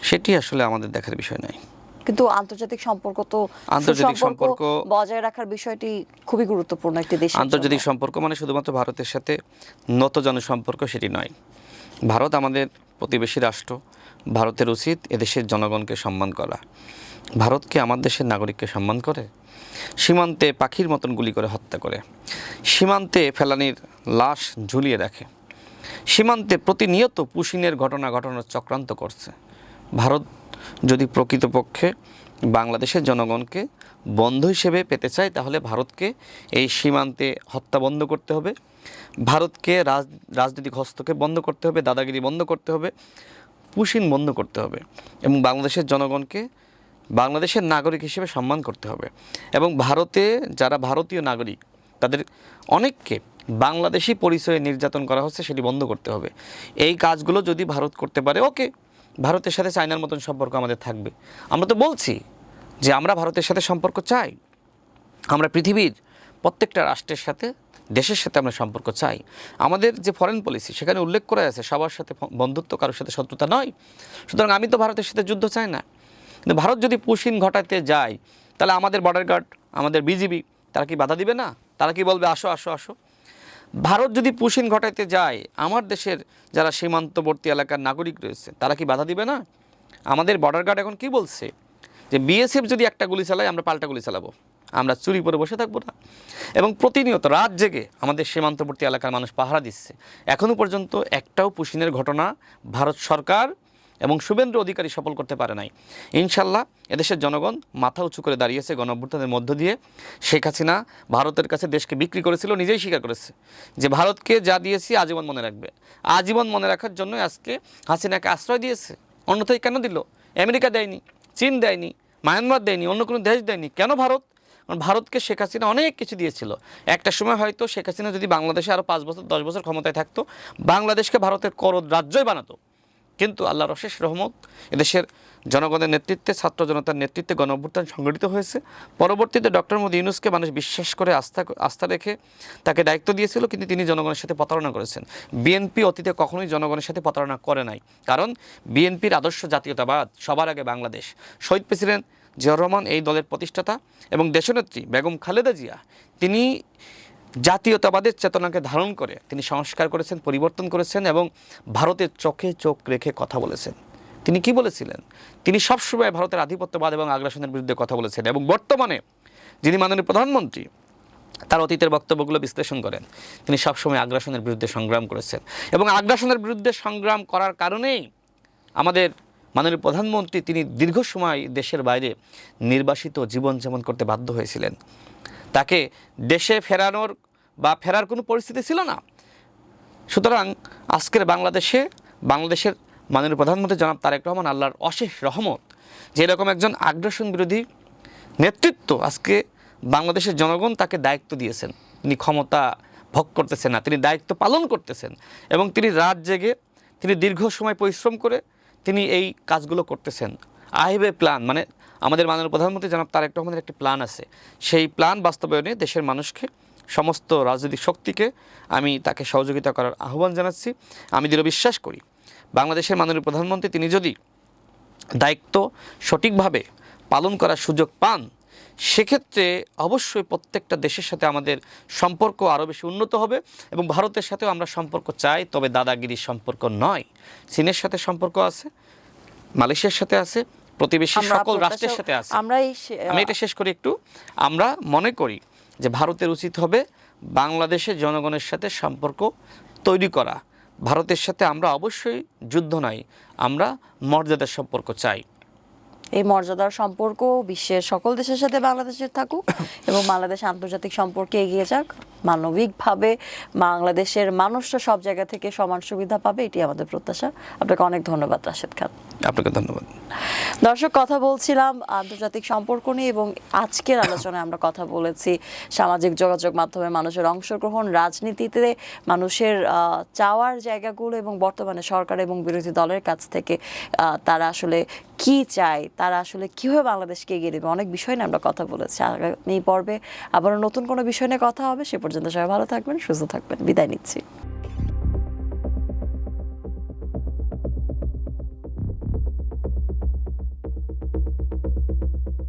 সেটি আসলে আমাদের দেখার বিষয় নয়। কিন্তু আন্তর্জাতিক সম্পর্ক বজায় রাখার বিষয়টি খুবই গুরুত্বপূর্ণ একটি দেশ। আন্তর্জাতিক সম্পর্ক মানে শুধুমাত্র ভারতের সাথে নত জনসম্পর্ক সেটি নয়। ভারত আমাদের প্রতিবেশী রাষ্ট্র। ভারতের উচিত এদেশের জনগণকে সম্মান করা। ভারতকে আমার দেশের নাগরিককে সম্মান করে? সীমান্তে পাখির মতন গুলি করে হত্যা করে, সীমান্তে ফেলানির লাশ ঝুলিয়ে রাখে, সীমান্তে প্রতিনিয়ত পুশিনের ঘটনার চক্রান্ত করছে। ভারত যদি প্রকৃতপক্ষে বাংলাদেশের জনগণকে বন্ধু হিসেবে পেতে চায়, তাহলে ভারতকে এই সীমান্তে হত্যা বন্ধ করতে হবে, ভারতকে রাজনৈতিক হস্তক্ষেপ বন্ধ করতে হবে, দাদাগিরি বন্ধ করতে হবে, পুশিন বন্ধ করতে হবে, এবং বাংলাদেশের জনগণকে বাংলাদেশের নাগরিক হিসেবে সম্মান করতে হবে। এবং ভারতে যারা ভারতীয় নাগরিক, তাদের অনেককে বাংলাদেশি পরিচয়ে নির্যাতন করা হচ্ছে, সেটি বন্ধ করতে হবে। এই কাজগুলো যদি ভারত করতে পারে, ওকে, ভারতের সাথে চায়নার মতন সম্পর্ক আমাদের থাকবে। আমরা তো বলছি যে আমরা ভারতের সাথে সম্পর্ক চাই। আমরা পৃথিবীর প্রত্যেকটা রাষ্ট্রের সাথে, দেশের সাথে আমরা সম্পর্ক চাই। আমাদের যে ফরেন পলিসি, সেখানে উল্লেখ করা আছে সবার সাথে বন্ধুত্ব, কারোর সাথে শত্রুতা নয়। সুতরাং আমি তো ভারতের সাথে যুদ্ধ চাই না। কিন্তু ভারত যদি পুশিন ঘটাতে যায়, তাহলে আমাদের বর্ডার গার্ড, আমাদের বিজিবি, তারা কি বাধা দিবে না? তারা কি বলবে আসো আসো আসো? ভারত যদি পুশিন ঘটাইতে যায়, আমার দেশের যারা সীমান্তবর্তী এলাকার নাগরিক রয়েছে, তারা কি বাধা দিবে না? আমাদের বর্ডার গার্ড এখন কি বলছে যে বিএসএফ যদি একটা গুলি চালায়, আমরা পাল্টা গুলি চালাবো, আমরা চুরি করে বসে থাকবো না। এবং প্রতিনিয়ত রাত জেগে আমাদের সীমান্তবর্তী এলাকার মানুষ পাহারা দিচ্ছে। এখনও পর্যন্ত একটাও পুশিনের ঘটনা ভারত সরকার এবং শুভেন্দু অধিকারী সফল করতে পারে নাই। ইনশাল্লাহ এদেশের জনগণ মাথা উঁচু করে দাঁড়িয়েছে গণঅভ্যুত্থানের মধ্য দিয়ে। শেখ হাসিনা ভারতের কাছে দেশকে বিক্রি করেছিল, নিজেই স্বীকার করেছে যে ভারতকে যা দিয়েছি আজীবন মনে রাখবে। আজীবন মনে রাখার জন্য আজকে হাসিনাকে আশ্রয় দিয়েছে। অন্যথায় কেন দিল? আমেরিকা দেয়নি, চীন দেয়নি, মায়ানমার দেয়নি, অন্য কোনো দেশ দেয়নি। কেন ভারত? কারণ ভারতকে শেখ হাসিনা অনেক কিছু দিয়েছিল। একটা সময় হয়তো শেখ হাসিনা যদি বাংলাদেশে আরও 5 বছর 10 বছর ক্ষমতায় থাকতো, বাংলাদেশকে ভারতের করদ রাজ্যই বানাতো। কিন্তু আল্লাহর অশেষ রহমত, এদেশের জনগণের নেতৃত্বে, ছাত্র জনতার নেতৃত্বে গণ অভ্যুত্থান সংগঠিত হয়েছে। পরবর্তীতে ডক্টর মোহাম্মদ ইউনূসকে মানুষ বিশ্বাস করে আস্থা রেখে তাকে দায়িত্ব দিয়েছিল, কিন্তু তিনি জনগণের সাথে প্রতারণা করেছেন। বিএনপি অতীতে কখনোই জনগণের সাথে প্রতারণা করে নাই, কারণ বিএনপির আদর্শ জাতীয়তাবাদ, সবার আগে বাংলাদেশ। শহীদ প্রেসিডেন্ট জিয়াউর রহমান এই দলের প্রতিষ্ঠাতা এবং দেশনেত্রী বেগম খালেদা জিয়া, তিনি জাতীয়তাবাদের চেতনাকে ধারণ করে তিনি সংস্কার করেছেন, পরিবর্তন করেছেন এবং ভারতের চোখে চোখ রেখে কথা বলেছেন। তিনি কি বলেছিলেন? তিনি সবসময় ভারতের আধিপত্যবাদ এবং আগ্রাসনের বিরুদ্ধে কথা বলেছেন। এবং বর্তমানে যিনি মাননীয় প্রধানমন্ত্রী, তার অতীতের বক্তব্যগুলো বিশ্লেষণ করেন, তিনি সবসময় আগ্রাসনের বিরুদ্ধে সংগ্রাম করেছেন। এবং আগ্রাসনের বিরুদ্ধে সংগ্রাম করার কারণেই আমাদের মাননীয় প্রধানমন্ত্রী তিনি দীর্ঘ সময় দেশের বাইরে নির্বাসিত জীবনযাপন করতে বাধ্য হয়েছিলেন। তাকে দেশে ফেরার কোনো পরিস্থিতি ছিল না। সুতরাং আজকের বাংলাদেশের মাননীয় প্রধানমন্ত্রী জনাব তারেক রহমান, আল্লাহর অশেষ রহমত, যে এরকম একজন আগ্রাসন বিরোধী নেতৃত্ব আজকে বাংলাদেশের জনগণ তাকে দায়িত্ব দিয়েছেন। তিনি ক্ষমতা ভোগ করতেছেন না, তিনি দায়িত্ব পালন করতেছেন এবং তিনি রাত জেগে, তিনি দীর্ঘ সময় পরিশ্রম করে তিনি এই কাজগুলো করতেছেন। আই হ্যাভ এ প্ল্যান, মানে আমাদের মাননীয় প্রধানমন্ত্রী জনাব তারেক রহমানের একটি প্ল্যান আছে। সেই প্ল্যান বাস্তবায়নে দেশের মানুষকে, সমস্ত রাজনৈতিক শক্তিকে আমি তাকে সহযোগিতা করার আহ্বান জানাচ্ছি। আমি দৃঢ় বিশ্বাস করি বাংলাদেশের মাননীয় প্রধানমন্ত্রী তিনি যদি দায়িত্ব সঠিকভাবে পালন করার সুযোগ পান, সেক্ষেত্রে অবশ্যই প্রত্যেকটা দেশের সাথে আমাদের সম্পর্ক আরও বেশি উন্নত হবে। এবং ভারতের সাথেও আমরা সম্পর্ক চাই, তবে দাদাগিরির সম্পর্ক নয়। চীনের সাথে সম্পর্ক আছে, মালয়েশিয়ার সাথে আছে, প্রতিবেশী সকল রাষ্ট্রের সাথে আছে। আমি এটা শেষ করি একটু। আমরা মনে করি যে ভারতের উচিত হবে বাংলাদেশের জনগণের সাথে সম্পর্ক তৈরি করা। ভারতের সাথে আমরা অবশ্যই যুদ্ধ নয়, আমরা মর্যাদার সম্পর্ক চাই। এই মর্যাদার সম্পর্ক বিশ্বের সকল দেশের সাথে বাংলাদেশের থাকুক এবং বাংলাদেশ আন্তর্জাতিক সম্পর্কে এগিয়ে যাক। মানবিকভাবে বাংলাদেশের মানুষরা সব জায়গা থেকে সমান সুবিধা পাবে, এটি আমাদের প্রত্যাশা। আপনাকে অনেক ধন্যবাদ রাশেদ খান। আপনাকে ধন্যবাদ। দর্শক, কথা বলছিলাম আন্তর্জাতিক সম্পর্ক নিয়ে এবং আজকের আলোচনায় আমরা কথা বলেছি সামাজিক যোগাযোগ মাধ্যমে মানুষের অংশগ্রহণ, রাজনীতিতে মানুষের চাওয়ার জায়গাগুলো এবং বর্তমানে সরকার এবং বিরোধী দলের কাছ থেকে তারা আসলে কি চায়, তারা আসলে কীভাবে বাংলাদেশকে এগিয়ে দেবে, অনেক বিষয় নিয়ে আমরা কথা বলেছি। আগামী পর্বে আবারও নতুন কোনো বিষয় নিয়ে কথা হবে। সে পর্যন্ত সবাই ভালো থাকবেন, সুস্থ থাকবেন। বিদায় নিচ্ছি।